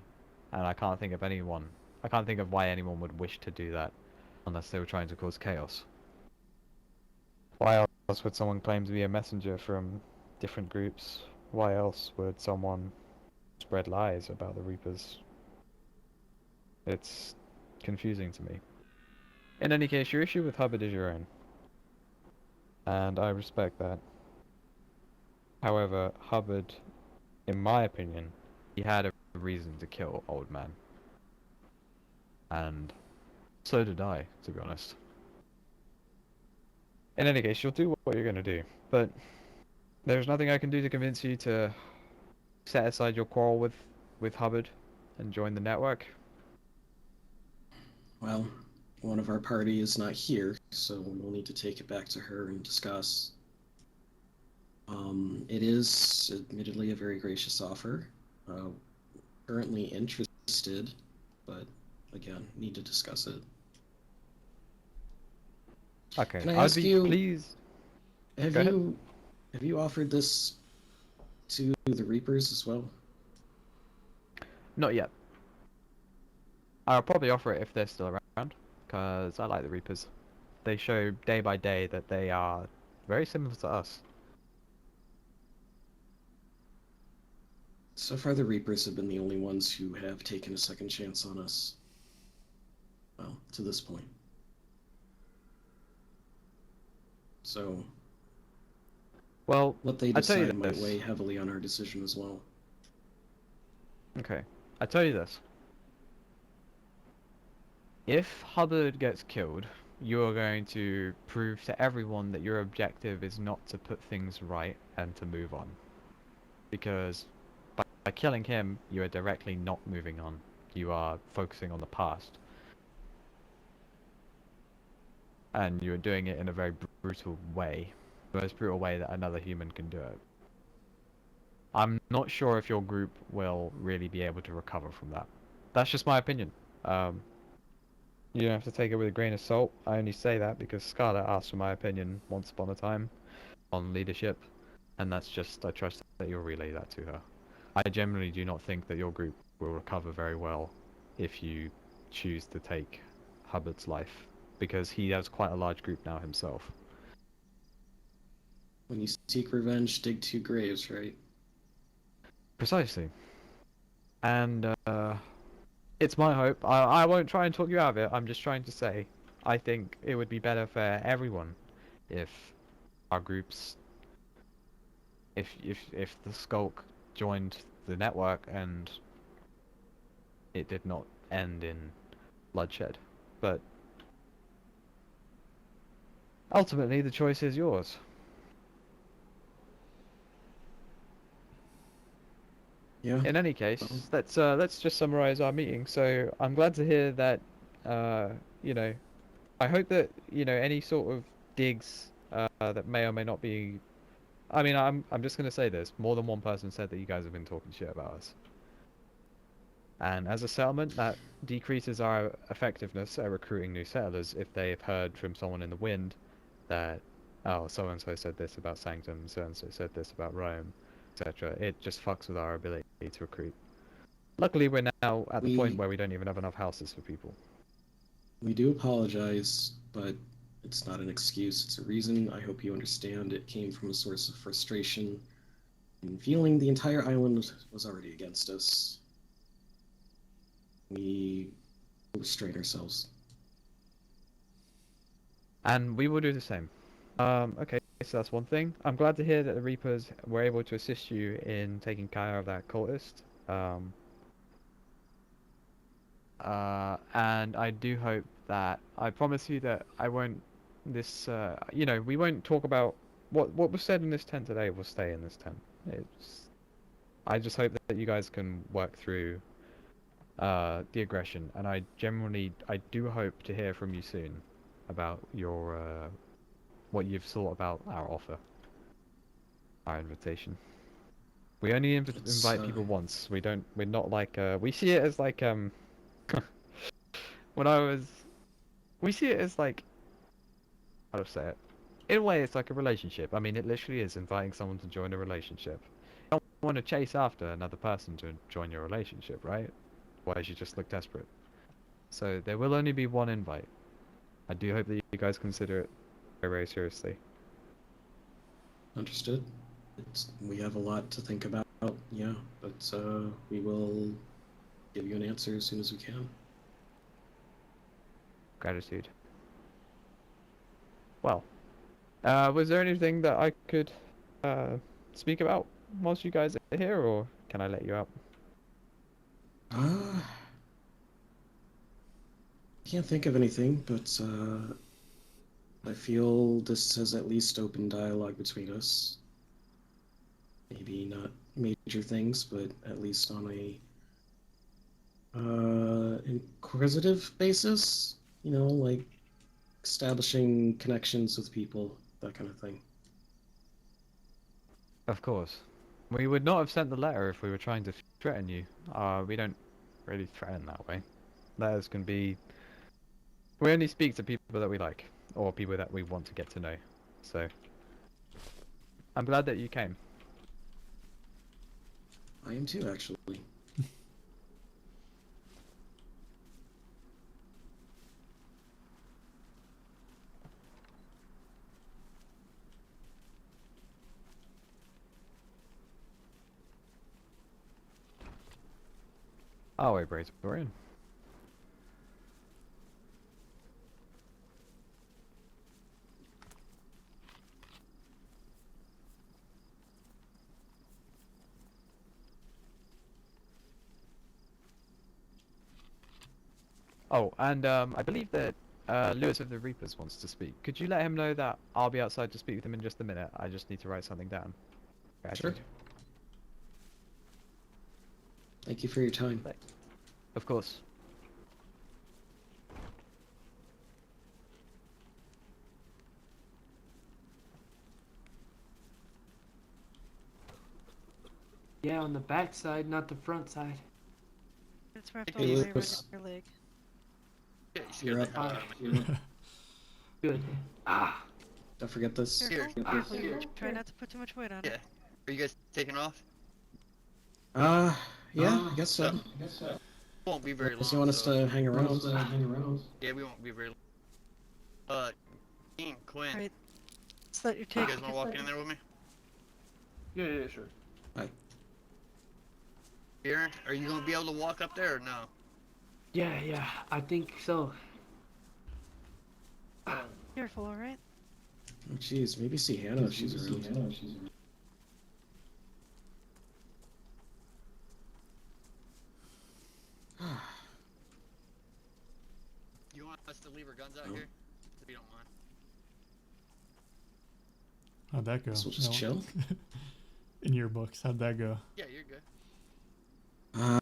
and I can't think of why anyone would wish to do that unless they were trying to cause chaos. Why else would someone claim to be a messenger from different groups? Why else would someone spread lies about the Reapers? It's confusing to me. In any case, your issue with Hubbard is your own, and I respect that. However, Hubbard, in my opinion, he had a reason to kill Old Man. And so did I, to be honest. In any case, you'll do what you're going to do, but there's nothing I can do to convince you to set aside your quarrel with Hubbard and join the network. Well, one of our party is not here, so we'll need to take it back to her and discuss. It is admittedly a very gracious offer. Currently interested interested, but again, need to discuss it. Okay, Can I I'd ask be you, pleased. have Go ahead. you offered this to the Reapers as well? Not yet. I'll probably offer it if they're still around, because I like the Reapers. They show day by day that they are very similar to us. So far, the Reapers have been the only ones who have taken a second chance on us. Well, to this point. So, Well, what they I tell you decide might this. weigh heavily on our decision as well. Okay, I tell you this. If Hubbard gets killed, you are going to prove to everyone that your objective is not to put things right and to move on. Because by killing him, you are directly not moving on. You are focusing on the past. And you are doing it in a very brutal way. The most brutal way that another human can do it. I'm not sure if your group will really be able to recover from that. That's just my opinion. You don't have to take it with a grain of salt. I only say that because Scarlett asked for my opinion once upon a time on leadership, and that's just, I trust that you'll relay that to her. I generally do not think that your group will recover very well if you choose to take Hubbard's life, because he has quite a large group now himself. When you seek revenge, dig 2 graves, right? Precisely. And, it's my hope. I won't try and talk you out of it. I'm just trying to say, I think it would be better for everyone if our groups, if the Skulk joined the network and it did not end in bloodshed. But ultimately, the choice is yours. Yeah. In any case, let's just summarize our meeting. So I'm glad to hear that, you know, I hope that, you know, any sort of digs that may or may not be. I mean, I'm just gonna say this. More than one person said that you guys have been talking shit about us. And as a settlement, that decreases our effectiveness at recruiting new settlers if they have heard from someone in the wind that, oh, so-and-so said this about Sanctum, so-and-so said this about Rome, etc. It just fucks with our ability to recruit. Luckily, we're now at the point where we don't even have enough houses for people. We do apologize, but it's not an excuse, it's a reason. I hope you understand it came from a source of frustration and feeling the entire island was already against us. We restrain ourselves. And we will do the same. Okay, so that's one thing. I'm glad to hear that the Reapers were able to assist you in taking care of that cultist. And I do hope that, I promise you that I won't, you know, we won't talk about what was said in this tent today will stay in this tent. I just hope that you guys can work through the aggression, and I do hope to hear from you soon about your what you've thought about our offer, our invitation. We only invite people once. We're not like we see it as like we see it as like, how to say it? In a way, it's like a relationship. I mean, it literally is inviting someone to join a relationship. You don't want to chase after another person to join your relationship, right? Otherwise, you just look desperate. So there will only be one invite. I do hope that you guys consider it very, very seriously. Understood. We have a lot to think about, yeah, but we will give you an answer as soon as we can. Gratitude. Well, was there anything that I could speak about whilst you guys are here, or can I let you out? Can't think of anything, but I feel this has at least opened dialogue between us. Maybe not major things, but at least on a inquisitive basis, you know, like establishing connections with people, that kind of thing. Of course. We would not have sent the letter if we were trying to threaten you. We don't really threatened that way. Letters can be... We only speak to people that we like, or people that we want to get to know. So, I'm glad that you came. I am too, actually. Oh, wait, Brace, we're in. Oh, and I believe that Lewis of the Reapers wants to speak. Could you let him know that I'll be outside to speak with him in just a minute? I just need to write something down. Sure. Thank you for your time. Of course. Yeah, on the back side, not the front side. It's wrapped Hey, all the way around Lucas. your leg. Yeah, you You're scared the hell up. out of me. Good. Ah. Don't forget this. Careful. Ah, Try not to put too much weight on Yeah. it. Are you guys taking off? Yeah, I guess so. Won't be very long. Unless you want us so- to hang around. Yeah, we won't be very long. Dean, Quinn, Alright. So that you're you taking. guys want to walk in there with me? Yeah, sure. Aaron, are you gonna be able to walk up there or no? yeah, I think so. Careful, alright? Oh, jeez, maybe see Hannah if she's around. You want us to leave our guns out No. here? If you don't mind. How'd that go? So we'll just No. chill? In your books, how'd that go? Yeah, you're good. I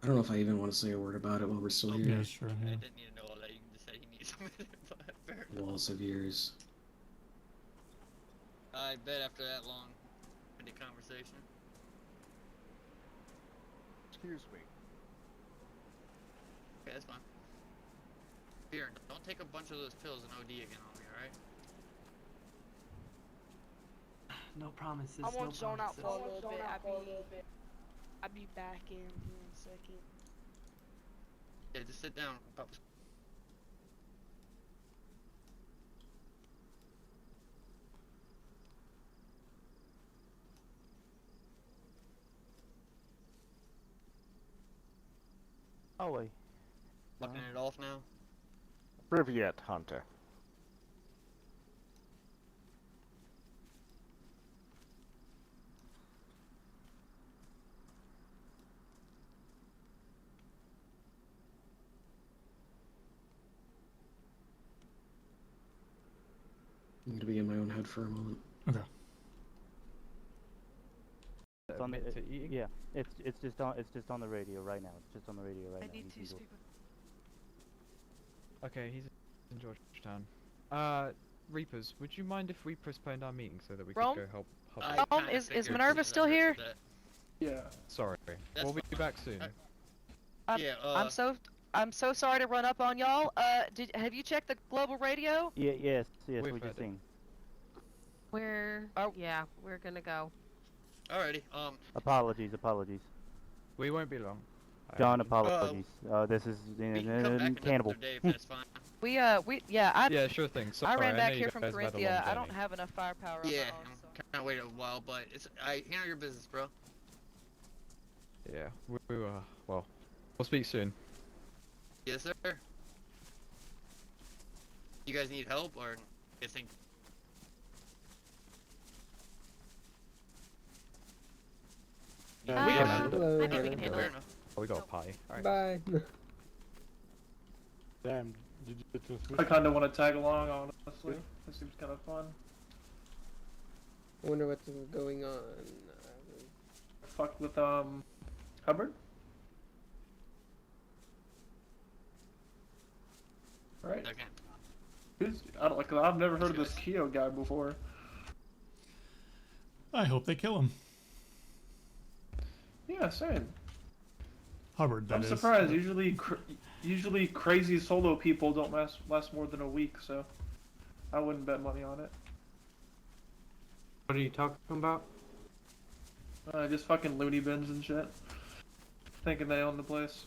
don't know if I even want to say a word about it while we're still Yeah, here. sure. I Yeah. didn't need to know all that. You can just say he needs a minute, but fair enough. Walls of years. I bet after that long conversation. Excuse me. Okay, that's fine. Here, don't take a bunch of those pills and OD again on me, alright? No promises. I won't no zone out promises. for a little bit. I'll be back in a second. Yeah, just sit down. Pop. Ollie. Locking it off now? Riviet Hunter. I'm gonna be in my own head for a moment. Okay. It's on the, Yeah, it's just on the radio right now. It's just on the radio right I now. need You to can go- speak with. Okay, he's in Georgetown. Reapers, would you mind if we postponed our meeting so that we Rome? could go help? I Rome, kinda is figured Minerva as I still heard here? that. Yeah. Sorry, That's we'll be fine. back soon. Yeah, I'm so sorry to run up on y'all. Have you checked the global radio? Yes, We've we heard just it. seen. Yeah, we're gonna go. alrighty, Apologies. We won't be long. John, apologies. This is we can come back cannibal. another day if that's fine. Yeah, sure thing. Sorry, I ran know back you here from guys have had a Corinthia. long I don't journey. have enough firepower on Yeah, my own, so. I'm kinda waiting a while, but I handle your business, bro. Yeah, well, we'll speak soon. Yes, sir. You guys need help, or you think? Uh, We can I handle think it. we can handle Fair it. enough. Oh, we got a pie. Alright. Bye. Damn, did you get this? I kinda wanna tag along, honestly. This seems kinda fun. I wonder what's going on. Fuck with, Hubbard? Right. Second. I've never heard of this Keo guy before. I hope they kill him. Yeah, same. Hubbard, that I'm is. surprised. Usually crazy solo people don't last more than a week, so I wouldn't bet money on it. What are you talking about? Just fucking loony bins and shit. Thinking they own the place.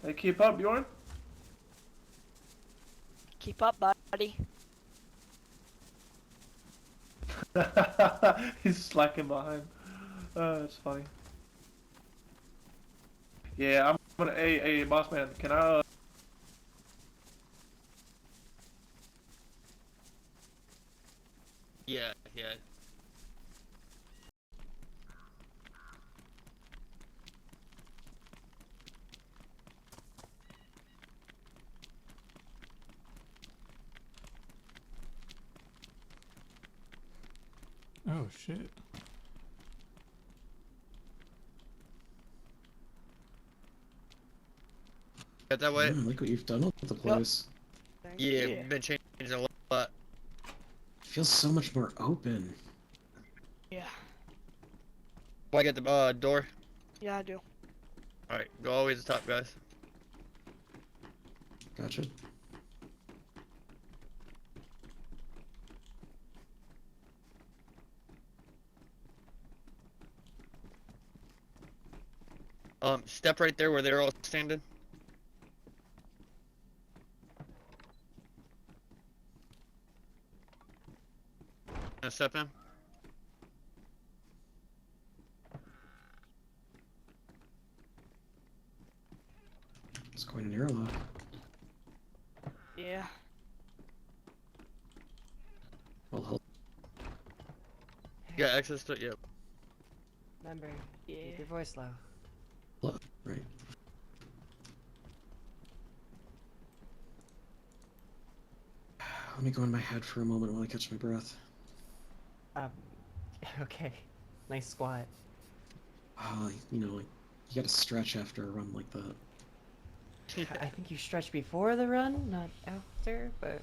Hey, keep up, Bjorn. Keep up, buddy. He's slacking behind. That's funny. Yeah, I'm gonna. Hey, boss man, can I? Yeah, yeah. Oh shit. Got that way? I like what you've done with the place. Yeah, we've been changing a lot. Feels so much more open. Yeah. Well, I get the door. Yeah, I do. Alright, go all the way to the top, guys. Gotcha. Step right there where they're all standing. Now step in. It's quite an airlock. Yeah. Well, help. You got access to it? Yep. Remember, Yeah. keep your voice low. Right. Let me go in my head for a moment while I catch my breath. Okay. Nice squat. You know, like, you gotta stretch after a run like that. I think you stretched before the run, not after, but...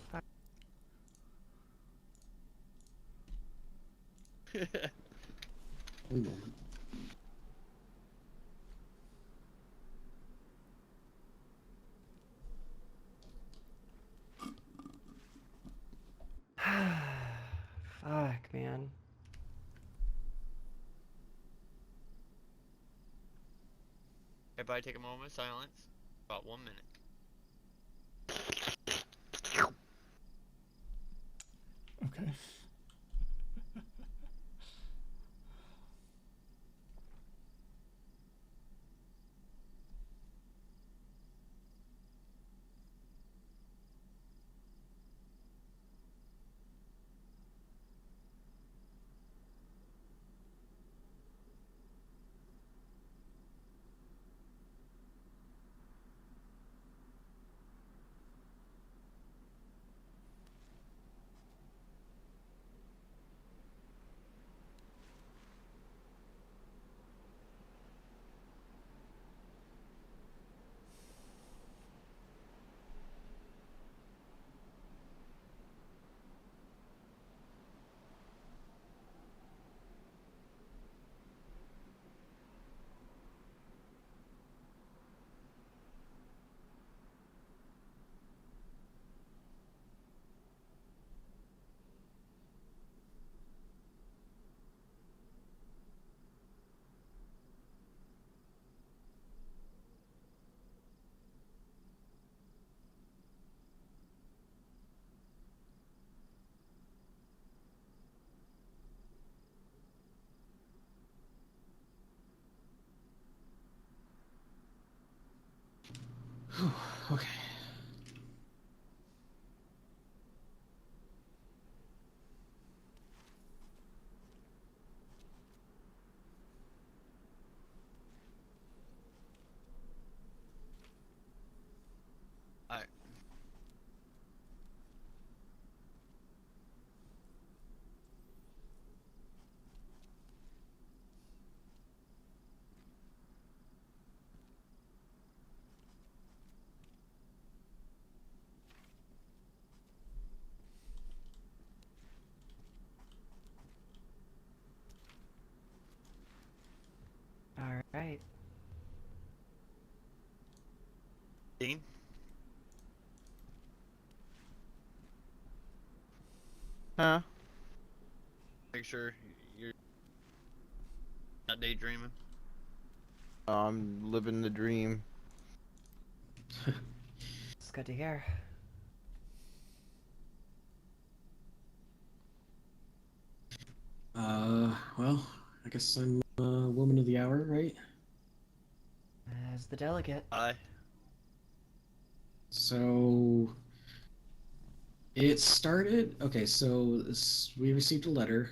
One moment. Fuck, man. Everybody take a moment of silence. About 1 minute. Okay. Okay. Alright. Huh? Make sure you're not daydreaming. I'm living the dream. It's good to hear. Well, I guess I'm woman of the hour, right? As the delegate. Aye. So it started. Okay, so we received a letter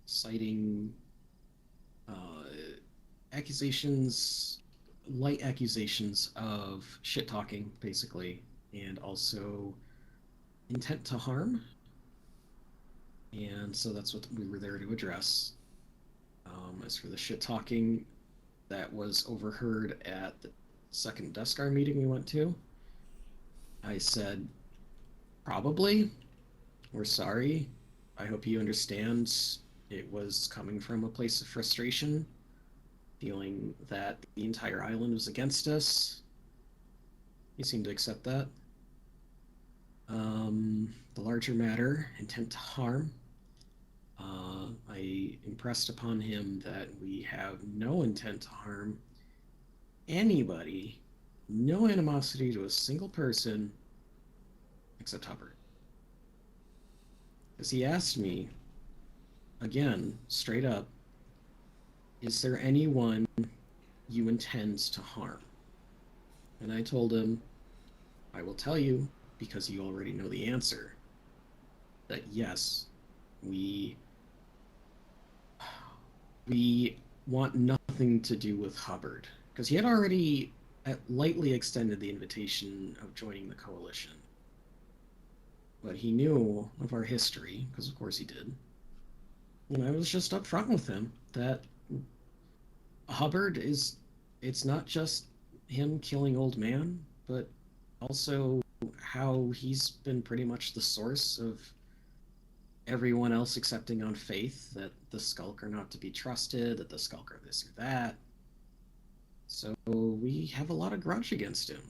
citing accusations, light accusations of shit talking, basically, and also intent to harm. And so that's what we were there to address. As for the shit talking that was overheard at the second Death Guard meeting we went to, I said, probably. We're sorry. I hope you understand it was coming from a place of frustration, feeling that the entire island was against us. He seemed to accept that. The larger matter, intent to harm. I impressed upon him that we have no intent to harm anybody, no animosity to a single person except Hubbard. Because he asked me, again, straight up, is there anyone you intend to harm? And I told him, I will tell you, because you already know the answer, that yes, we want nothing to do with Hubbard. Because he had already lightly extended the invitation of joining the coalition. But he knew of our history, because of course he did. And I was just upfront with him that Hubbard it's not just him killing old man, but also how he's been pretty much the source of everyone else accepting on faith that the Skulk are not to be trusted, that the Skulk are this or that. So we have a lot of grudge against him.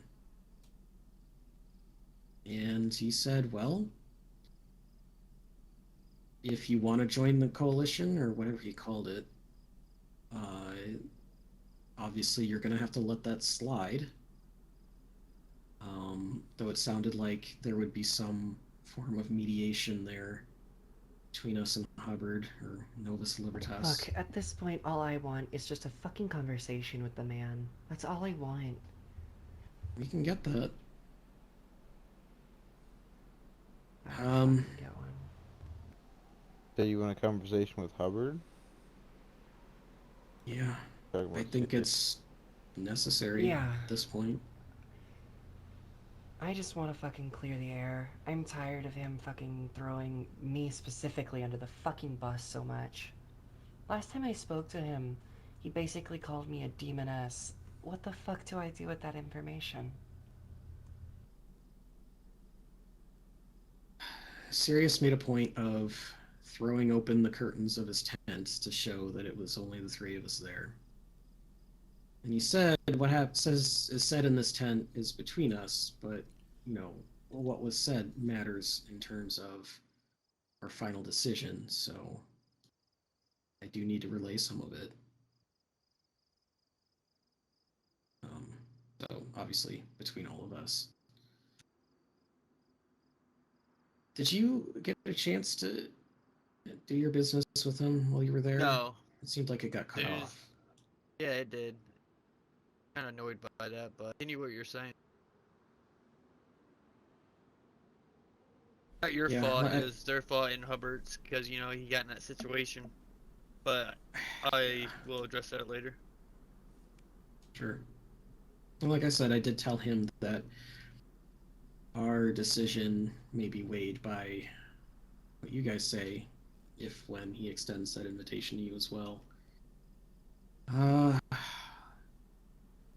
And he said, well, if you want to join the coalition, or whatever he called it, obviously you're going to have to let that slide. Though it sounded like there would be some form of mediation there between us and Hubbard, or Novus Libertas. Look, at this point, all I want is just a fucking conversation with the man. That's all I want. We can get that. Get one. So you want a conversation with Hubbard? Yeah. I think it's necessary Yeah. at this point. I just want to fucking clear the air. I'm tired of him fucking throwing me specifically under the fucking bus so much. Last time I spoke to him, he basically called me a demoness. What the fuck do I do with that information? Sirius made a point of throwing open the curtains of his tent to show that it was only the three of us there. And he said what is said in this tent is between us, but, you know, what was said matters in terms of our final decision, so I do need to relay some of it. So, obviously, between all of us. Did you get a chance to do your business with him while you were there? No. It seemed like it got cut off. Yeah, it did. Kind of annoyed by that, but I knew what you're saying. Not your fault, it was their fault in Hubbard's, because, you know, he got in that situation. But I will address that later. Sure. And like I said, I did tell him that our decision may be weighed by what you guys say, if when he extends that invitation to you as well.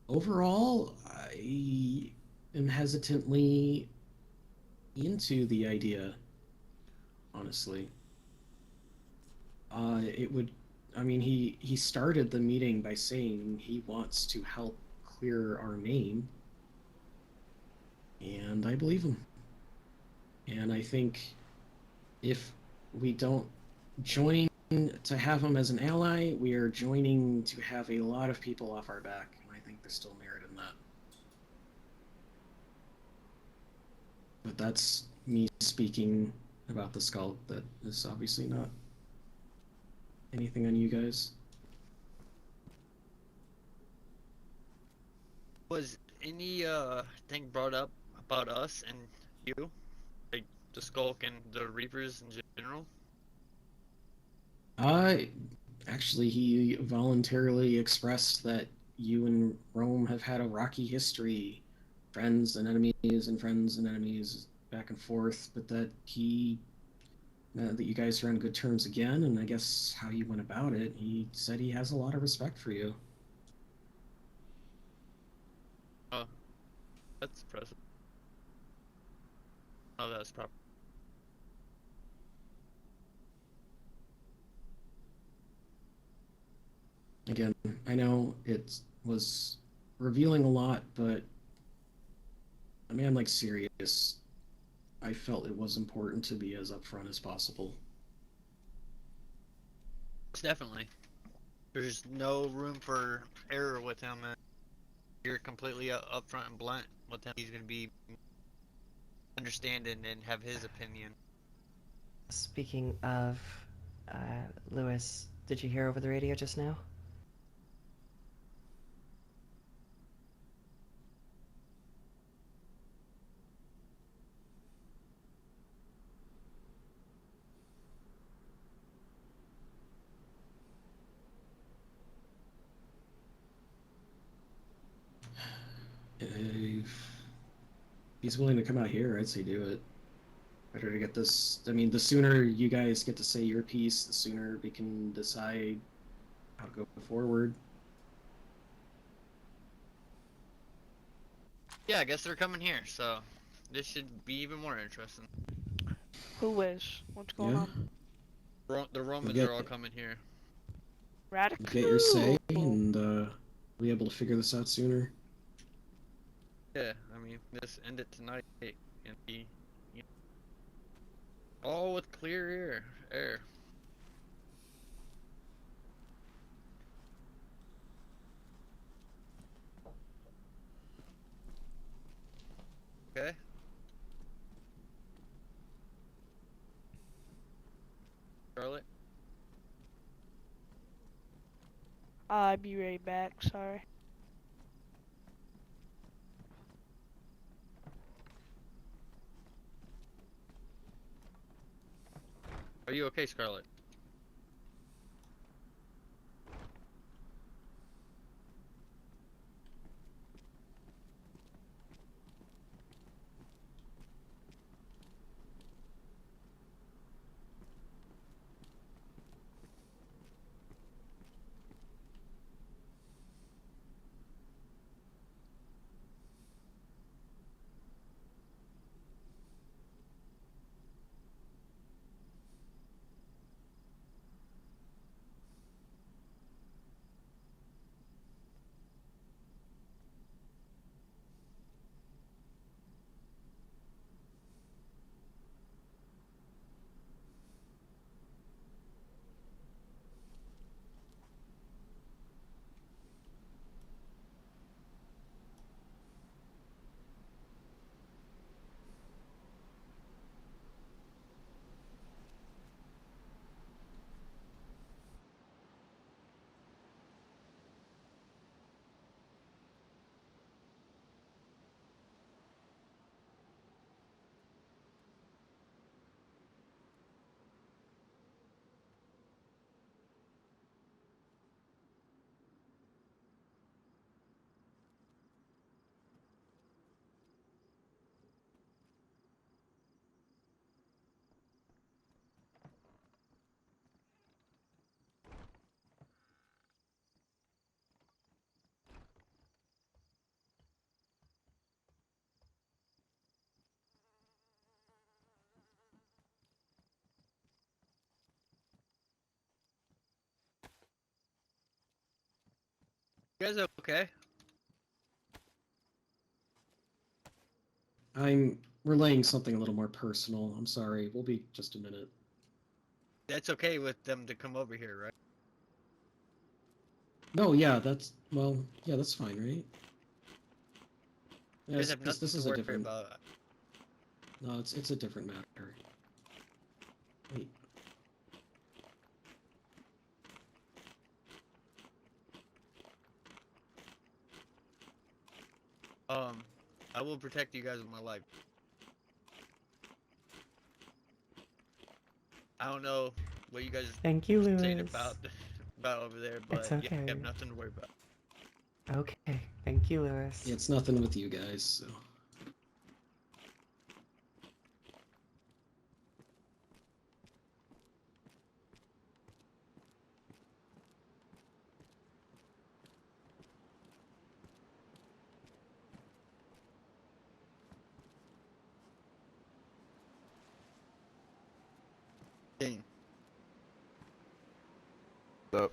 Overall, I am hesitantly into the idea, honestly. He started the meeting by saying he wants to help clear our name, and I believe him. And I think if we don't join to have him as an ally, we are joining to have a lot of people off our back, and I think there's still merit in that. But that's me speaking about the skull. That is obviously not anything on you guys. Was any thing brought up about us and you? Like the Skulk and the Reapers in general? Actually, he voluntarily expressed that you and Rome have had a rocky history, friends and enemies and friends and enemies back and forth, but that that you guys are on good terms again, and I guess how you went about it, he said he has a lot of respect for you. Oh, that's impressive. Oh, that's proper. Again, I know it was revealing a lot, but a man like Sirius, I felt it was important to be as upfront as possible. Definitely. There's no room for error with him, and you're completely upfront and blunt with him. He's gonna be understanding and have his opinion. Speaking of, Lewis, did you hear over the radio just now? If he's willing to come out here, I'd say do it. Better to get this. I mean, the sooner you guys get to say your piece, the sooner we can decide how to go forward. Yeah, I guess they're coming here, so this should be even more interesting. Who is? What's going Yeah. on? The Romans get- are all coming here. Radical. Get your say, and be able to figure this out sooner. Yeah, I mean, just end it tonight and be, you know, all with clear air. Okay. Charlotte. I'll be right back. Sorry. Are you okay, Scarlett? You guys okay? I'm relaying something a little more personal. I'm sorry. We'll be just a minute. That's okay with them to come over here, right? No, yeah, that's that's fine, right? You guys Yes, have because nothing this to is a worry different. about. No, it's a different matter. Wait. I will protect you guys with my life. I don't know what you guys Thank you, are saying Lewis. about over there, but It's you okay. have nothing to worry about. Okay, thank you, Lewis. Yeah, it's nothing with you guys. So. Dang. What's up?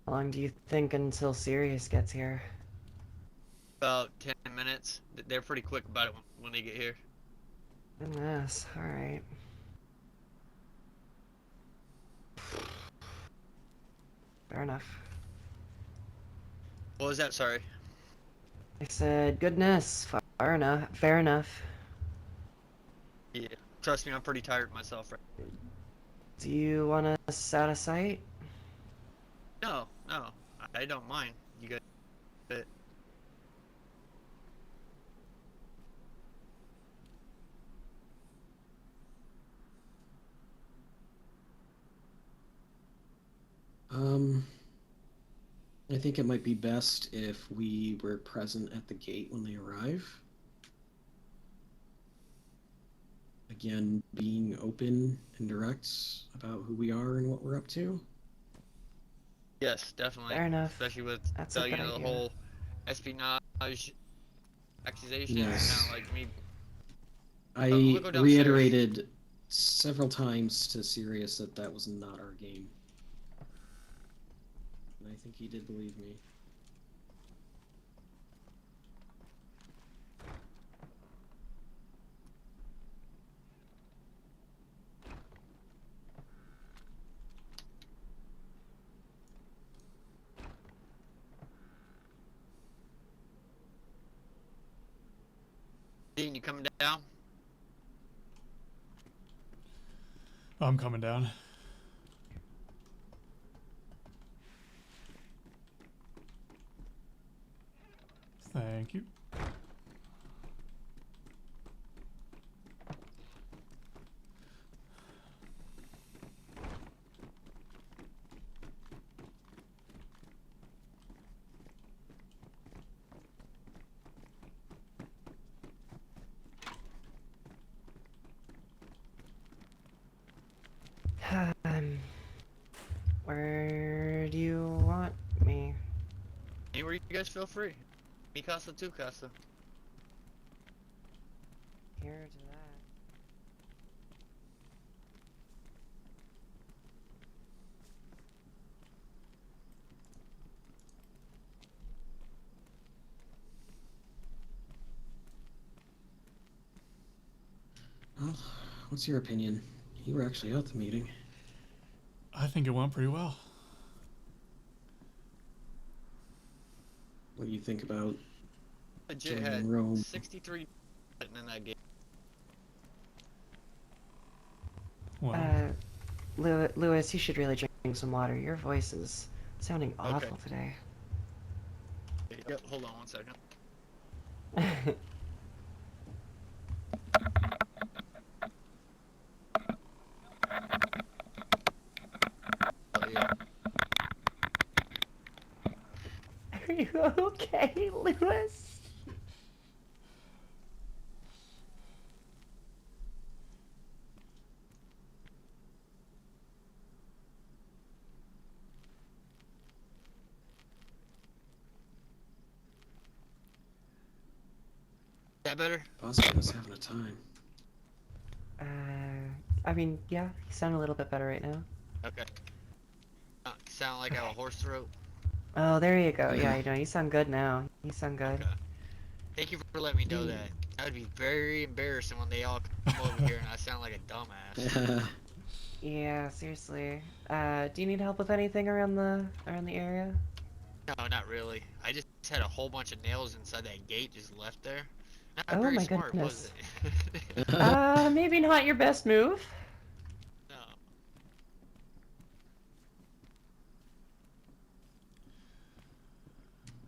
How long do you think until Sirius gets here? About 10 minutes. They're pretty quick about it when they get here. Goodness, alright. Fair enough. What was that? Sorry. I said, goodness, fair enough. Fair enough. Yeah. Trust me, I'm pretty tired myself. Right? Do you want us out of sight? No, I don't mind. You guys. But I think it might be best if we were present at the gate when they arrive. Again, being open and direct about who we are and what we're up to. yes, definitely. Fair enough. Especially with That's a good the idea. whole espionage accusation. Yes. It's kind of like me. I I'm gonna go downstairs. reiterated several times to Sirius that that was not our game. And I think he did believe me. Dean, you coming down? I'm coming down. Thank you. Where do you want me? Anywhere you guys feel free. Mi casa, tu casa. Well, what's your opinion? You were actually at the meeting. I think it went pretty well. What do you think about Legit joining had Rome? 63 in that game. Well, Lewis, you should really drink some water. Your voice is sounding awful today. Yep, hold on 1 second. Oh, yeah. Are you okay, Lewis? That better? Boston was having a time. I mean, yeah, you sound a little bit better right now. Okay. Sound like I have a horse throat. Oh, there you go. Yeah, you sound good now. You sound good. Okay. Thank you for letting me know that. That would be very embarrassing when they all come over here and I sound like a dumbass. Yeah, seriously. Do you need help with anything around the area? No, not really. I just had a whole bunch of nails inside that gate just left there. Not Oh very my smart, goodness. was it? Maybe not your best move. No.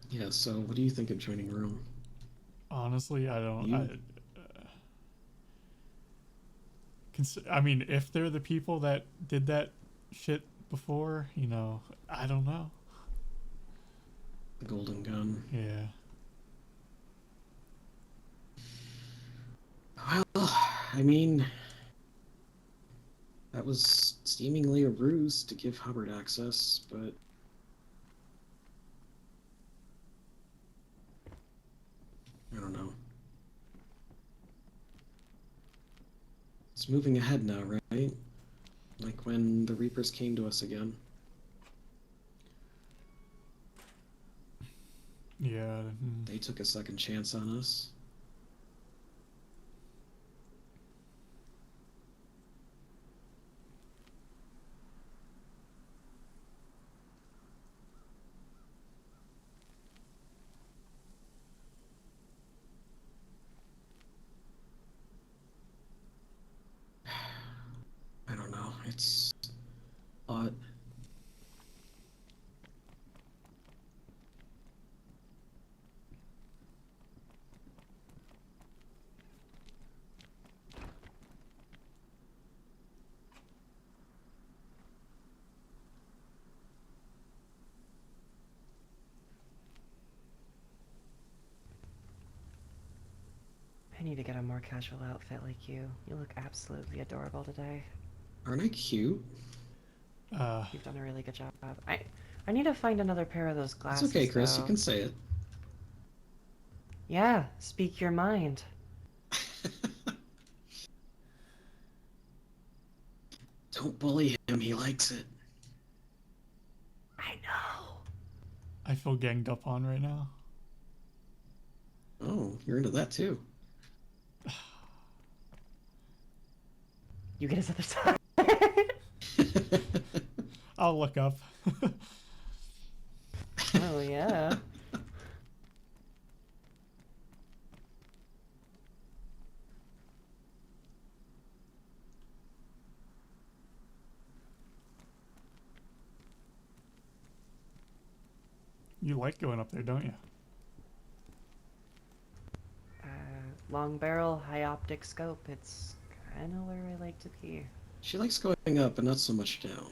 Yeah, so what do you think of joining Rome? honestly, I don't. You- I mean, if they're the people that did that shit before, you know, I don't know. The Golden Gun. Yeah. Well, I mean, that was seemingly a ruse to give Hubbard access, but I don't know. It's moving ahead now, right? Like when the Reapers came to us again. Yeah. They took a second chance on us. I don't know. It's odd. I need to get a more casual outfit like you. You look absolutely adorable today. Aren't I cute? You've done a really good job. I need to find another pair of those glasses. It's okay, Chris. though. You can say it. Yeah, speak your mind. Don't bully him. He likes it. I know. I feel ganged up on right now. Oh, you're into that too. You get his other side. I'll look up. Oh yeah. You like going up there, don't you? Long barrel, high optic scope. It's kind of where I like to be. She likes going up, but not so much down.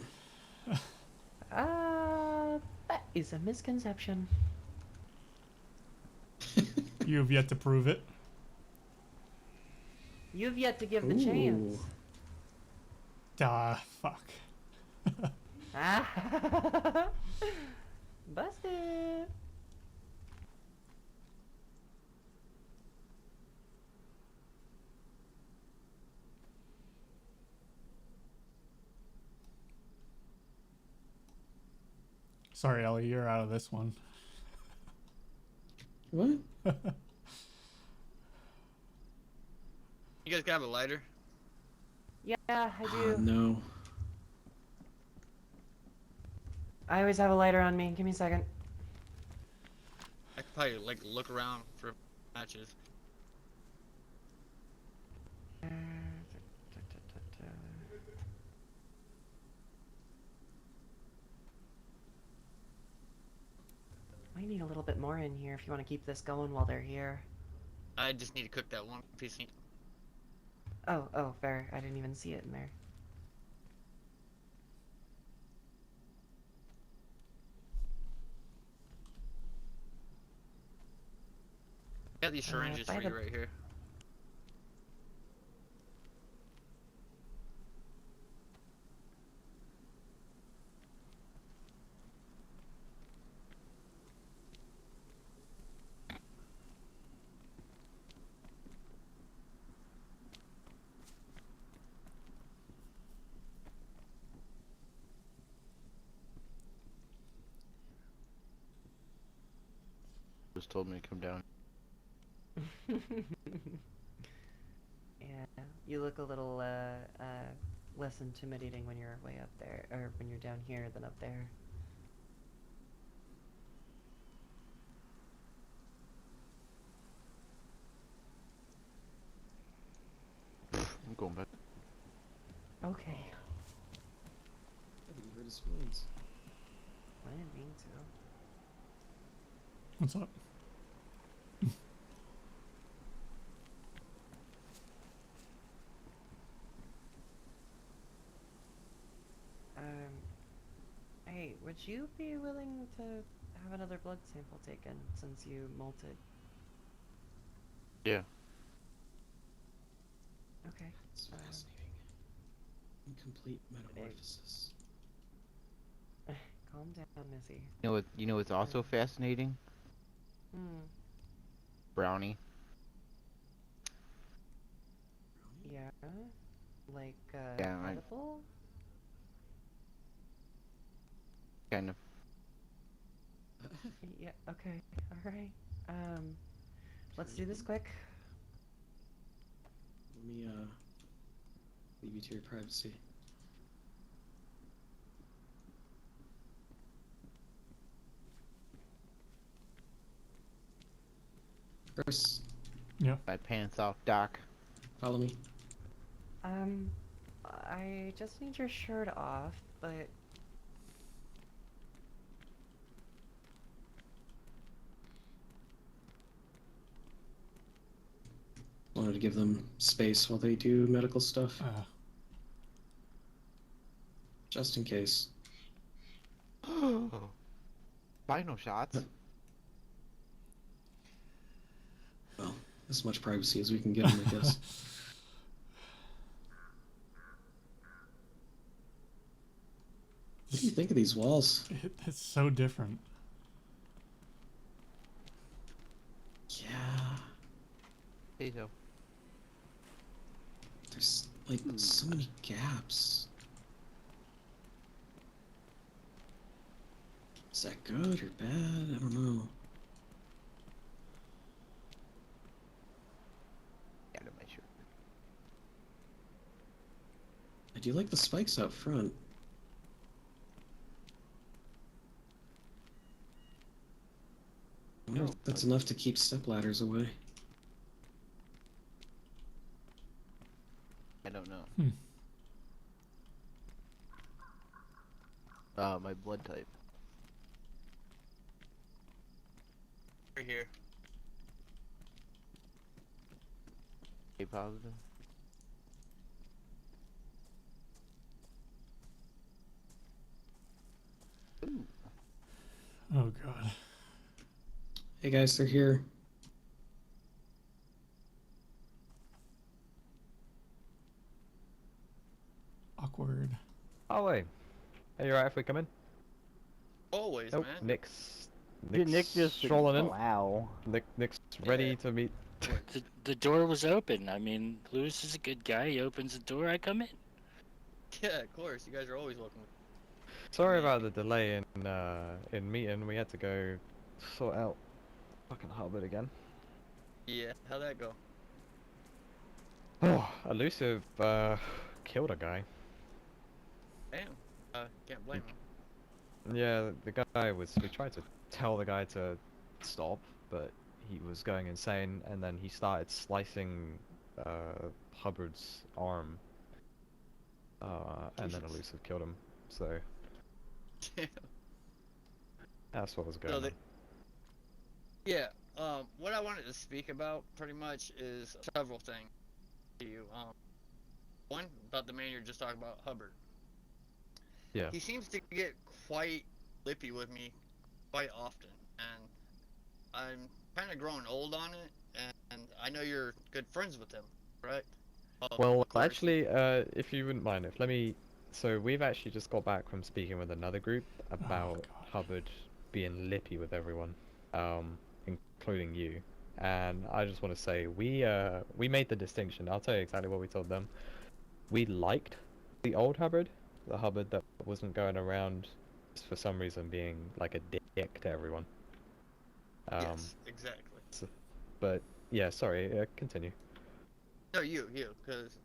That is a misconception. You have yet to prove it. You've yet to give the chance. Fuck. Busted. Sorry, Ellie, you're out of this one. What? You guys got a lighter? Yeah, I do. No. I always have a lighter on me. Give me a second. I could probably like look around for matches. Might need a little bit more in here if you want to keep this going while they're here. I just need to cook that one piece of meat. Oh, fair. I didn't even see it in there. I got these syringes by for you the- right here. Just told me to come down. Yeah, you look a little less intimidating when you're way up there, or when you're down here than up there. I'm going back. Okay. You heard his feelings. I didn't mean to. What's up? Hey, would you be willing to have another blood sample taken since you molted? Yeah. Okay. It's fascinating. Incomplete metamorphosis. Calm down, Missy. You know what's also fascinating? Brownie. Yeah? Like, Yeah, edible? Kind of. Yeah, okay, alright. Let's do this quick. Let me, leave you to your privacy. Chris, Yeah. My pants off, Doc. follow me. I just need your shirt off, but... Wanted to give them space while they do medical stuff. Just in case. Final shots. Well, as much privacy as we can give them, I guess. What do you think of these walls? It's so different. Yeah. Hey, though. There's, like, so many gaps. Is that good or bad? I don't know. Out of my shirt. I do like the spikes out front. I wonder if that's enough to keep stepladders away. I don't know. Hmm. My blood type. Right here. A positive. Ooh. Oh god. Hey guys, they're here. Awkward. Oh wait. Are you alright if we come in? Always, Oh, man. Nick's Nick just strolling in. Wow. Nick's ready to meet. The door was open. I mean, Lewis is a good guy. He opens the door, I come in. Yeah, of course. You guys are always welcome. Sorry about the delay in meeting. We had to go sort out fucking Hubbard again. Yeah, how'd that go? Oh, elusive killed a guy. Damn. Can't blame him. Yeah, the guy was. We tried to tell the guy to stop, but he was going insane, and then he started slicing Hubbard's arm, and then Elusive killed him. So that's what was going on. Yeah. What I wanted to speak about pretty much is several things to you. One about the man you're just talking about, Hubbard. Yeah. He seems to get quite lippy with me quite often, and I'm kind of growing old on it. And I know you're good friends with him, right? Well, actually, if you wouldn't mind, let me. So we've actually just got back from speaking with another group about Hubbard being lippy with everyone, including you. And I just want to say we made the distinction. I'll tell you exactly what we told them. We liked the old Hubbard, the Hubbard that wasn't going around for some reason being like a dick to everyone. Yes, exactly. But yeah, sorry. Continue. No, you, because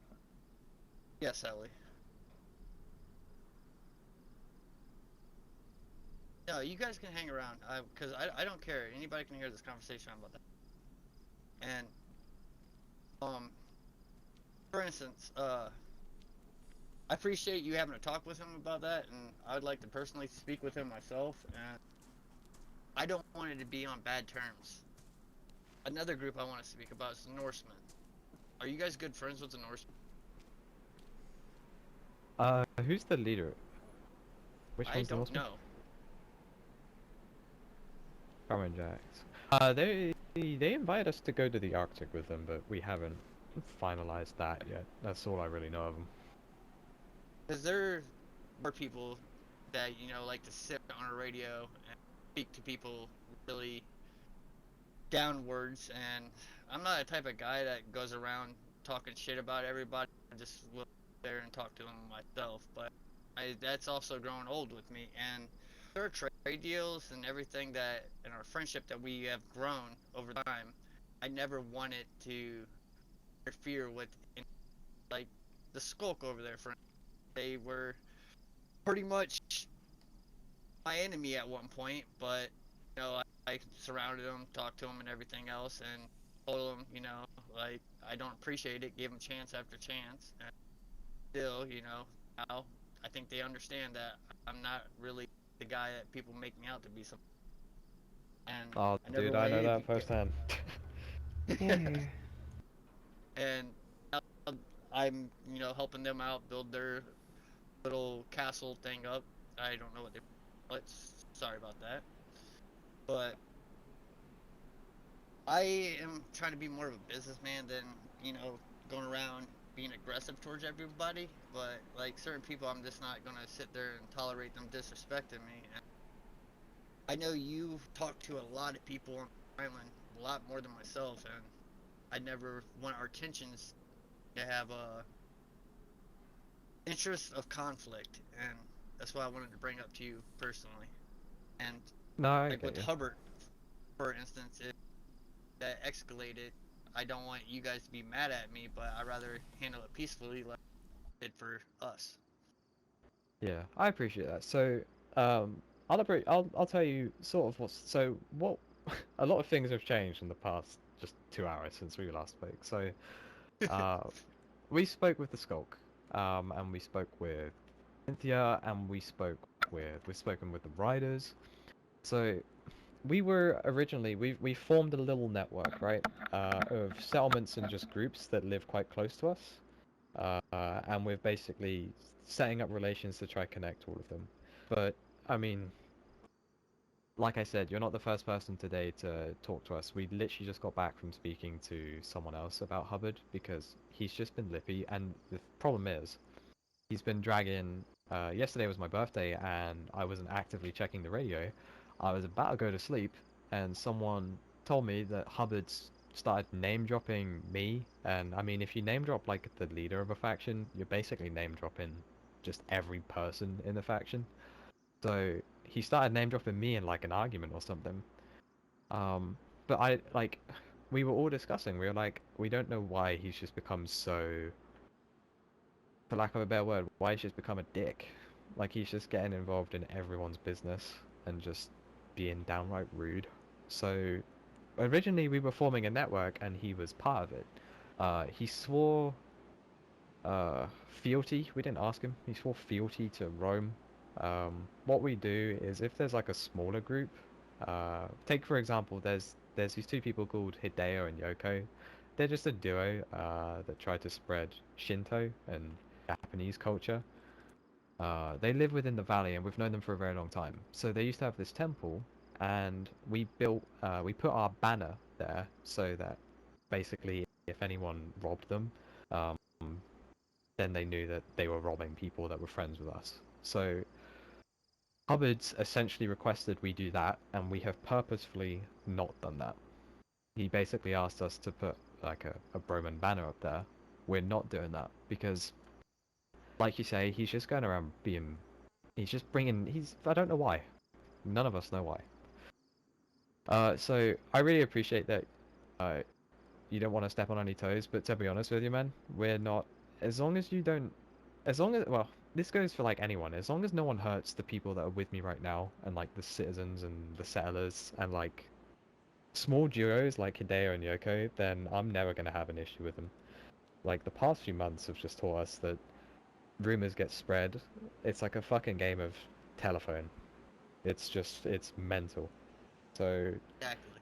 yes, Ellie. No, you guys can hang around, because I don't care. Anybody can hear this conversation about that. And for instance, I appreciate you having a talk with him about that, and I would like to personally speak with him myself. And I don't want it to be on bad terms. Another group I want to speak about is the Norsemen. Are you guys good friends with the Norsemen? Who's the leader? Which I one's the don't Norseman? know. Carmen Jacks. They invited us to go to the Arctic with them, but we haven't finalized that yet. That's all I really know of them. Because there are people that, like to sit on a radio and speak to people really downwards, and I'm not the type of guy that goes around talking shit about everybody. I just look there and talk to them myself, but that's also grown old with me, and there are trade deals and everything that in our friendship that we have grown over time. I never wanted to interfere with like the Skulk over there. For they were pretty much my enemy at one point, but I surrounded them, talked to them, and everything else, and told them, like I don't appreciate it. Gave them chance after chance, and still, now I think they understand that I'm not really the guy that people make me out to be. And Oh, dude, I know that firsthand. And I'm, helping them out build their little castle thing up. I don't know what they. Sorry about that. But I am trying to be more of a businessman than, going around being aggressive towards everybody. But like certain people, I'm just not gonna sit there and tolerate them disrespecting me. And I know you've talked to a lot of people on the island, a lot more than myself, and I never want our tensions to have a interest of conflict, and that's why I wanted to bring up to you personally. And like with Hubbard, for instance, if that escalated, I don't want you guys to be mad at me, but I'd rather handle it peacefully like I did for us. Yeah, I appreciate that. So, I'll tell you sort of what a lot of things have changed in the past just 2 hours since we last spoke. So, we spoke with the Skulk, and we spoke with Cynthia, and we've spoken with the Riders. So, we were originally we formed a little network, right, of settlements and just groups that live quite close to us, and we're basically setting up relations to try to connect all of them. But I mean, like I said, you're not the first person today to talk to us. We literally just got back from speaking to someone else about Hubbard because he's just been lippy, and the problem is he's been dragging. Yesterday was my birthday, and I wasn't actively checking the radio. I was about to go to sleep, and someone told me that Hubbard's started name dropping me. And I mean, if you name drop like the leader of a faction, you're basically name dropping just every person in the faction. So he started name dropping me in like an argument or something. But we were all discussing. We were like, we don't know why he's just become so for lack of a better word, why he's just become a dick. Like, he's just getting involved in everyone's business and just being downright rude. So, originally we were forming a network and he was part of it. He swore fealty. We didn't ask him. He swore fealty to Rome. What we do is if there's like a smaller group, take for example, there's these two people called Hideo and Yoko. They're just a duo that try to spread Shinto and Japanese culture. They live within the valley, and we've known them for a very long time. So they used to have this temple, and we put our banner there so that basically if anyone robbed them, then they knew that they were robbing people that were friends with us. So Hubbard's essentially requested we do that, and we have purposefully not done that. He basically asked us to put like a Broman banner up there. We're not doing that because, like you say, he's just going around being, I don't know why. None of us know why. So I really appreciate that you don't want to step on any toes, but to be honest with you, man, we're not, as long as you don't, well, this goes for like anyone, as long as no one hurts the people that are with me right now, and like the citizens and the settlers, and like small duos like Hideo and Yoko, then I'm never going to have an issue with them. Like, the past few months have just taught us that rumors get spread. It's like a fucking game of telephone. It's mental. So, Exactly.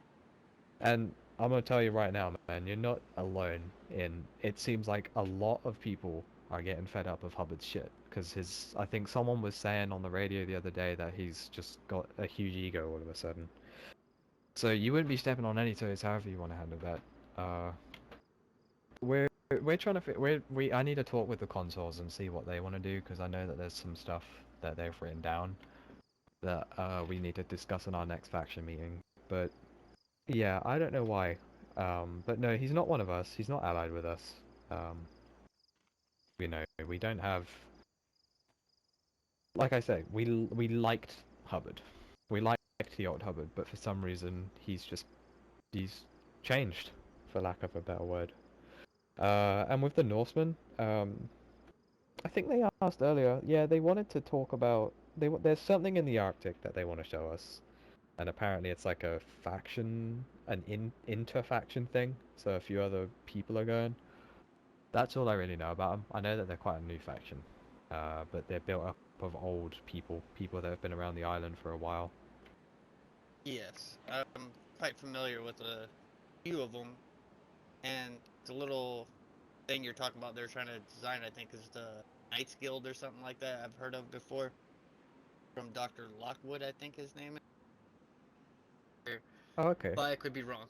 and I'm gonna tell you right now, man, you're not alone in, it seems like a lot of people are getting fed up of Hubbard's shit. Because I think someone was saying on the radio the other day that he's just got a huge ego all of a sudden. So you wouldn't be stepping on any toes however you want to handle that. We're trying to I need to talk with the consoles and see what they want to do, because I know that there's some stuff that they've written down that we need to discuss in our next faction meeting. But yeah, I don't know why. But no, he's not one of us. He's not allied with us. You know, we don't have. Like I say, we liked Hubbard. We liked the old Hubbard, but for some reason he's changed, for lack of a better word. And with the Norsemen, I think they asked earlier. Yeah, they wanted to talk about there's something in the Arctic that they want to show us, and apparently it's like a faction, inter-faction thing. So a few other people are going. That's all I really know about them. I know that they're quite a new faction, but they're built up of old people that have been around the island for a while. Yes, I'm quite familiar with a few of them, and the little thing you're talking about they're trying to design, I think, is the Knights Guild or something like that I've heard of before. From Dr. Lockwood, I think his name is. Oh, okay. But I could be wrong.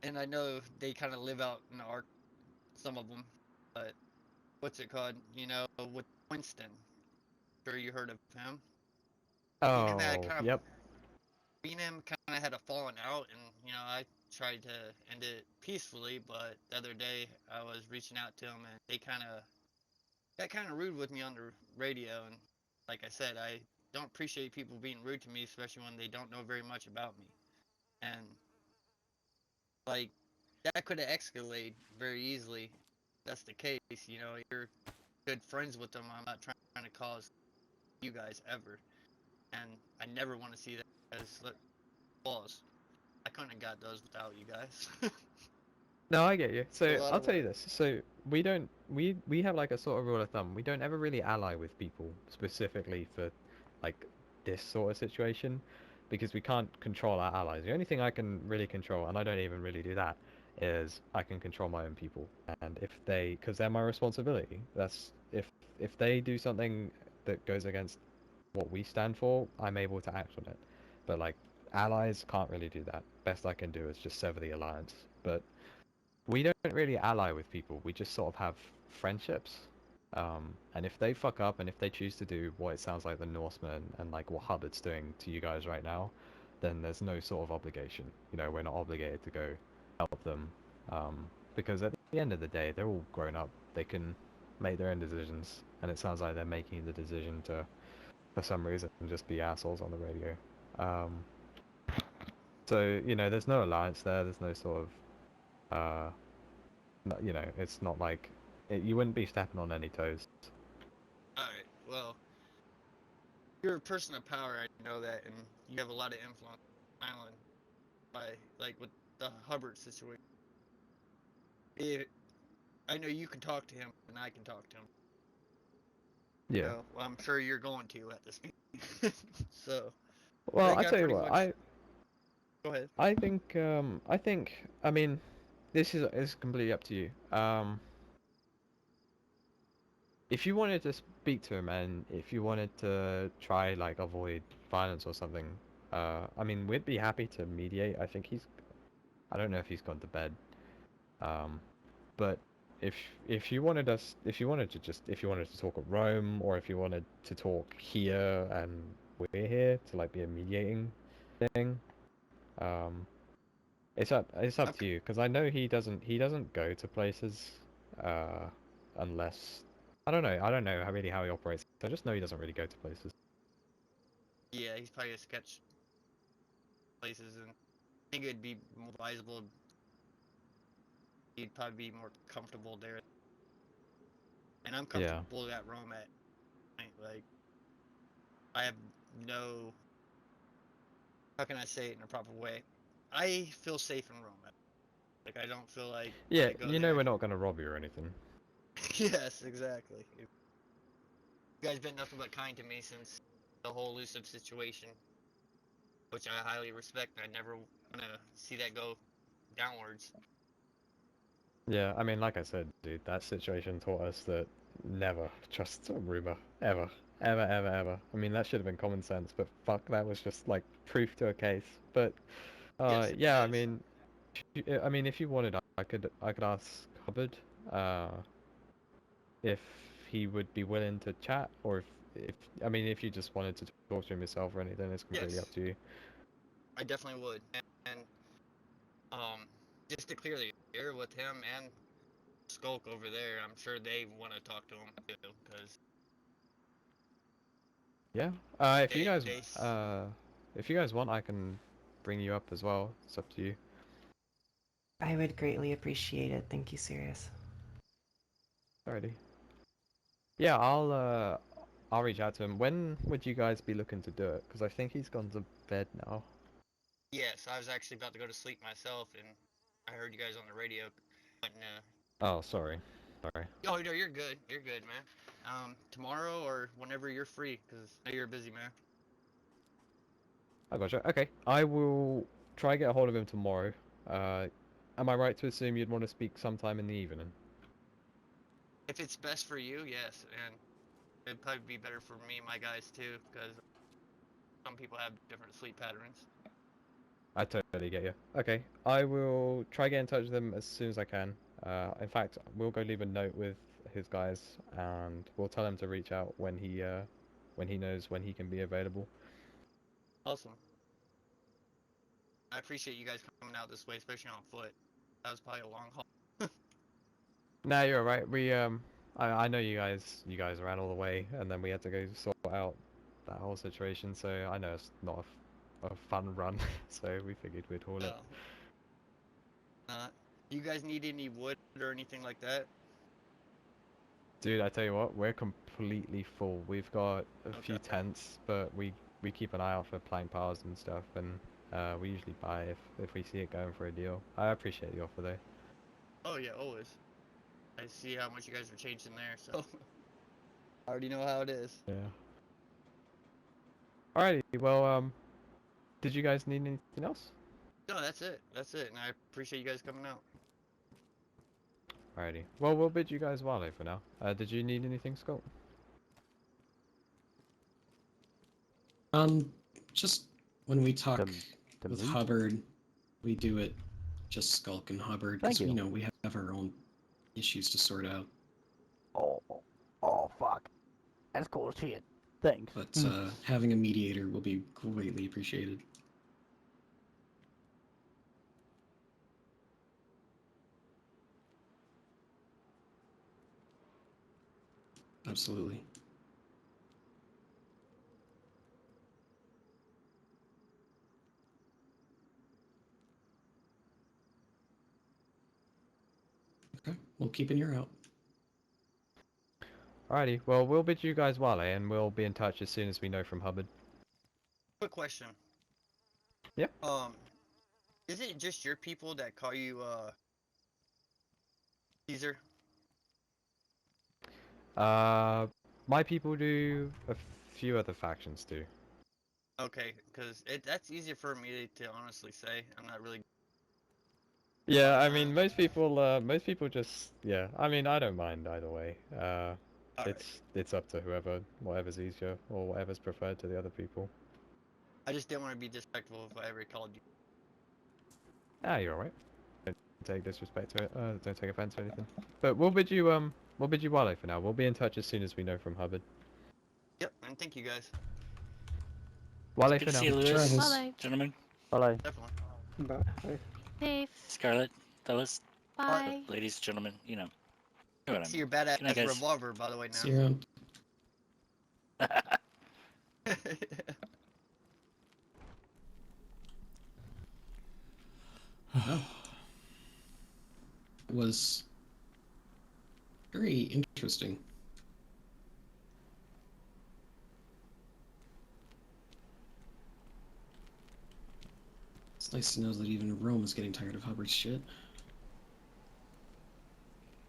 And I know they kind of live out in the Ark, some of them. But what's it called? You know, with Winston. Sure, you heard of him. Oh, yep. Me and him kind of had a falling out, and you know, I tried to end it peacefully. But the other day, I was reaching out to him, and they got kind of rude with me on the radio. And like I said, I don't appreciate people being rude to me, especially when they don't know very much about me. And like, that could have escalated very easily. That's the case, you know. You're good friends with them. I'm not trying to cause you guys ever, and I never want to see that as flaws. I couldn't have got those without you guys. No, I get you. So A lot I'll of tell you work. this. So we have like a sort of rule of thumb. We don't ever really ally with people specifically for like this sort of situation, because we can't control our allies. The only thing I can really control, and I don't even really do that, is I can control my own people. And because they're my responsibility. That's if they do something that goes against what we stand for, I'm able to act on it. But like allies can't really do that. Best I can do is just sever the alliance. But we don't really ally with people. We just sort of have friendships. And if they fuck up and if they choose to do what it sounds like the Norsemen and like what Hubbard's doing to you guys right now, then there's no sort of obligation. You know, we're not obligated to go help them. Because at the end of the day, they're all grown up. They can make their own decisions. And it sounds like they're making the decision to, for some reason, just be assholes on the radio. So, you know, there's no alliance there. There's no sort of you know, it's not like you wouldn't be stepping on any toes. Alright, well, you're a person of power, I know that, and you have a lot of influence on the island by, like, with the Hubbard situation. I know you can talk to him, and I can talk to him. Yeah. So, well, I'm sure you're going to at this meeting. So, Well, I I tell you pretty what, much... Go ahead. I think, I mean, this is completely up to you. If you wanted to speak to him and if you wanted to try like avoid violence or something, I mean, we'd be happy to mediate. I don't know if he's gone to bed. But if you wanted if you wanted to talk at Rome, or if you wanted to talk here and we're here to like be a mediating thing, it's up to you, because I know he doesn't go to places, unless I don't know how he operates. I just know he doesn't really go to places. Yeah, he's probably a sketch places, and I think it'd be more advisable. He'd probably be more comfortable there. And I'm Yeah. comfortable at Rome at night. Like, I have no... How can I say it in a proper way? I feel safe in Rome. Like, I don't feel like Yeah, I go you know there. we're not gonna rob you or anything. Yes, exactly. You guys been nothing but kind to me since the whole elusive situation, which I highly respect, and I never want to see that go downwards. Yeah, I mean, like I said, dude, that situation taught us that never trust a rumor. Ever. Ever, ever, ever. I mean, that should have been common sense, but fuck, that was just, like, proof to a case. But, Yes, yeah, I it is. mean, if you wanted, I could ask Hubbard, if he would be willing to chat, or I mean, if you just wanted to talk to him yourself or anything, it's completely Yes. up to you. I definitely would. And just to clear the air with him and Skulk over there, I'm sure they want to talk to him too, because Yeah. If you guys want, I can bring you up as well. It's up to you. I would greatly appreciate it. Thank you, Sirius. Alrighty. Yeah, I'll reach out to him. When would you guys be looking to do it? Because I think he's gone to bed now. yes, I was actually about to go to sleep myself, and I heard you guys on the radio. But, Oh, sorry. Sorry. oh no, you're good. You're good, man. Tomorrow or whenever you're free, because I know you're busy, man. I gotcha. Okay, I will try get a hold of him tomorrow. Am I right to assume you'd want to speak sometime in the evening? If it's best for you, yes, and it'd probably be better for me and my guys too, because some people have different sleep patterns. I totally get you. Okay, I will try get in touch with him as soon as I can. In fact, we'll go leave a note with his guys, and we'll tell him to reach out when he knows when he can be available. Awesome. I appreciate you guys coming out this way, especially on foot. That was probably a long haul. Nah, you're alright. I know you guys ran all the way, and then we had to go sort out that whole situation. So I know it's not a fun run. So we figured we'd haul it. Do you guys need any wood or anything like that? Dude, I tell you what, we're completely full. We've got a few tents, but we keep an eye out for plank piles and stuff, and we usually buy if we see it going for a deal. I appreciate the offer though. Oh yeah, always. I see how much you guys are changing there, so I already know how it is. Yeah. Alrighty, well, did you guys need anything else? No, that's it. That's it, and I appreciate you guys coming out. Alrighty. Well, we'll bid you guys well for now. Did you need anything, Scott? Just when we talk to with me? Hubbard, we do it just Skulk and Hubbard, Thank because we you. know we have our own issues to sort out. Oh, fuck. That's cool as shit. Thanks. But having a mediator will be greatly appreciated. Absolutely. Okay, we'll keep an ear out. Alrighty, well, we'll bid you guys well, and we'll be in touch as soon as we know from Hubbard. Quick question. Yeah. Is it just your people that call you Caesar? My people do, a few other factions do. Okay, because that's easier for me to honestly say. I'm not really. Yeah, I mean, most people just, yeah, I mean, I don't mind either way. It's up to whatever's easier, or whatever's preferred to the other people. I just didn't want to be disrespectful if I ever called you. Ah, you're alright. Don't take disrespect to it, don't take offense or anything. But we'll bid you Wale for now. We'll be in touch as soon as we know from Hubbard. Yep, and thank you guys. Wale Good for to now. see you, Lewis. Wale. Gentlemen. Bye. Definitely. Bye. Dave. Scarlet. Fellas. Bye. Ladies, gentlemen. You know what I See mean. your Good night, badass guys. revolver, by the way, now. See you around. Oh. It was very interesting. It's nice to know that even Rome is getting tired of Hubbard's shit.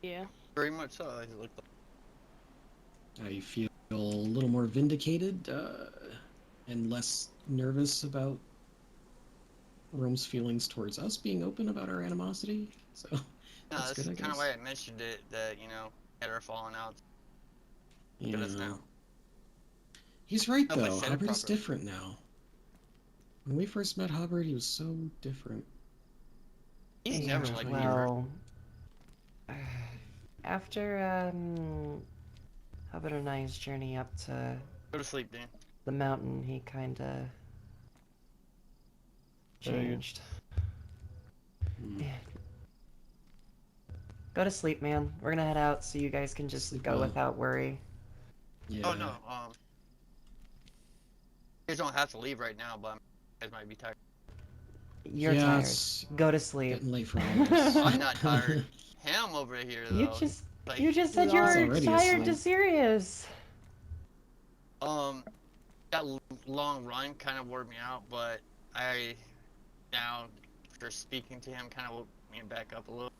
Yeah. Very much so. I looked. I feel a little more vindicated and less nervous about Rome's feelings towards us being open about our animosity. So No, that's that's good, I kind of guess. why I mentioned it. That had our falling out. Yeah. Good as now. He's right Hope I though. said it Hubbard is properly. different now. When we first met Hubbard, he was so different. He's Yeah, never like well, after Hubbard and I's journey up to Go to sleep, Dan. the mountain, he kinda changed. Yeah. Go to sleep, man. We're gonna head out so you guys can just Sleep go well. without worry. Yeah. Oh no. You guys don't have to leave right now, but you guys might be tired. You're Yeah, tired. it's Go to sleep. getting late for all of us. I'm not tired. Him over here though. You just said you It's were already tired to asleep. serious. That long run kind of wore me out, but I now after speaking to him kind of woke me back up a little.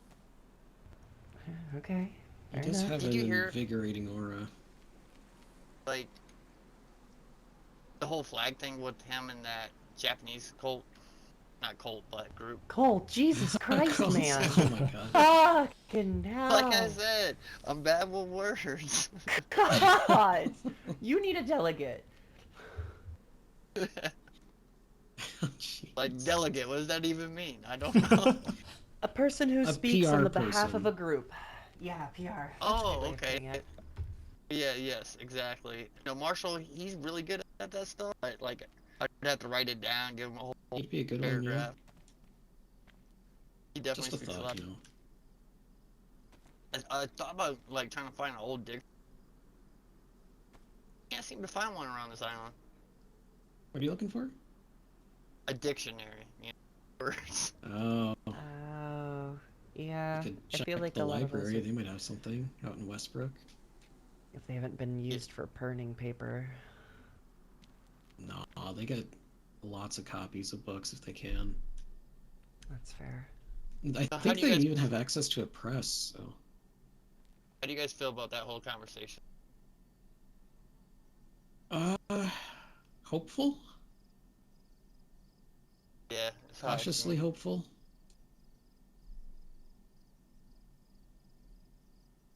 Okay. He Fair does enough. have Did an you hear- invigorating aura. Like the whole flag thing with him and that Japanese cult, not cult, but group. Cole, Jesus Christ, Coles. man. Oh my god. Fucking hell. Like I said, I'm bad with words. God. You need a delegate. Like delegate, what does that even mean? I don't know. A person who A speaks on PR the behalf person. of a group. Yeah, PR. That's a Oh, good way of okay. putting it. Yeah, yes, exactly. You know, Marshall, he's really good at that stuff. Like, I'd have to write it down, give him a whole He'd be a good one, yeah. paragraph. He definitely Just a speaks a thought, lot. you know. I thought about like trying to find an old dick. Can't seem to find one around this island. What are you looking for? A dictionary. You know, words. Oh. Oh, yeah. You could I check feel like the a lot of library. us, They might have something out in Westbrook. if they haven't been used for perning paper. Nah, they get lots of copies of books if they can. That's fair. I how think do you they guys- even have access to a press, so. How do you guys feel about that whole conversation? Hopeful? Yeah, that's how I Cautiously feel. hopeful?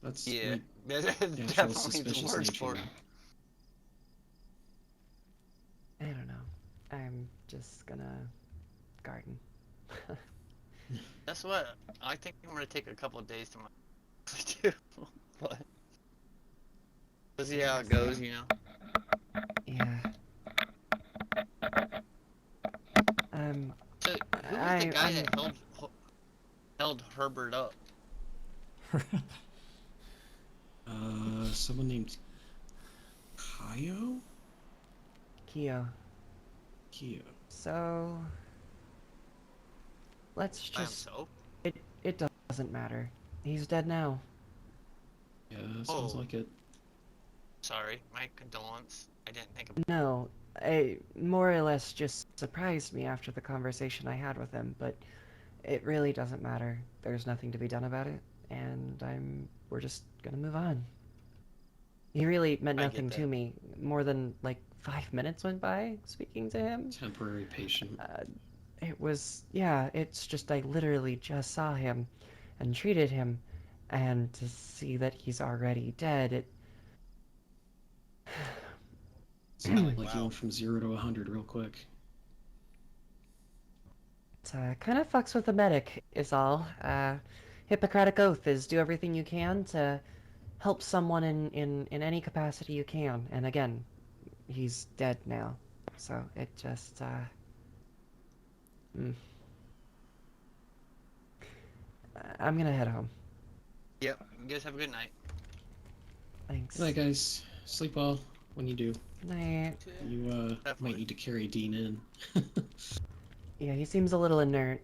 That's Yeah, my that's natural definitely the suspicious worst nature. part. I don't know. I'm just gonna garden. That's what I think. I'm gonna take a couple of days to my too, but we'll see how it goes. You know. Yeah. So, who was the guy that held Herbert up? Someone named Kaio? Kyo. Kyo. So let's I am just so. it doesn't matter. He's dead now. Yeah, sounds Oh. like it. sorry. My condolence. I didn't think of. No, it more or less just surprised me after the conversation I had with him, but it really doesn't matter. There's nothing to be done about it, and we're just gonna move on. He really meant I get nothing to that. me. More than like 5 minutes went by speaking to him. Temporary patient. It was, yeah, it's just I literally just saw him and treated him, and to see that he's already dead, It's not like you went from 0 to 100 real quick. it kind of fucks with the medic, is all. Hippocratic Oath is do everything you can to help someone in any capacity you can, and again, he's dead now, so it just, I'm gonna head home. Yep. You guys have a good night. Thanks. Good night, guys. Sleep well when you do. Night. You might need to carry Dean in. Yeah, he seems a little inert.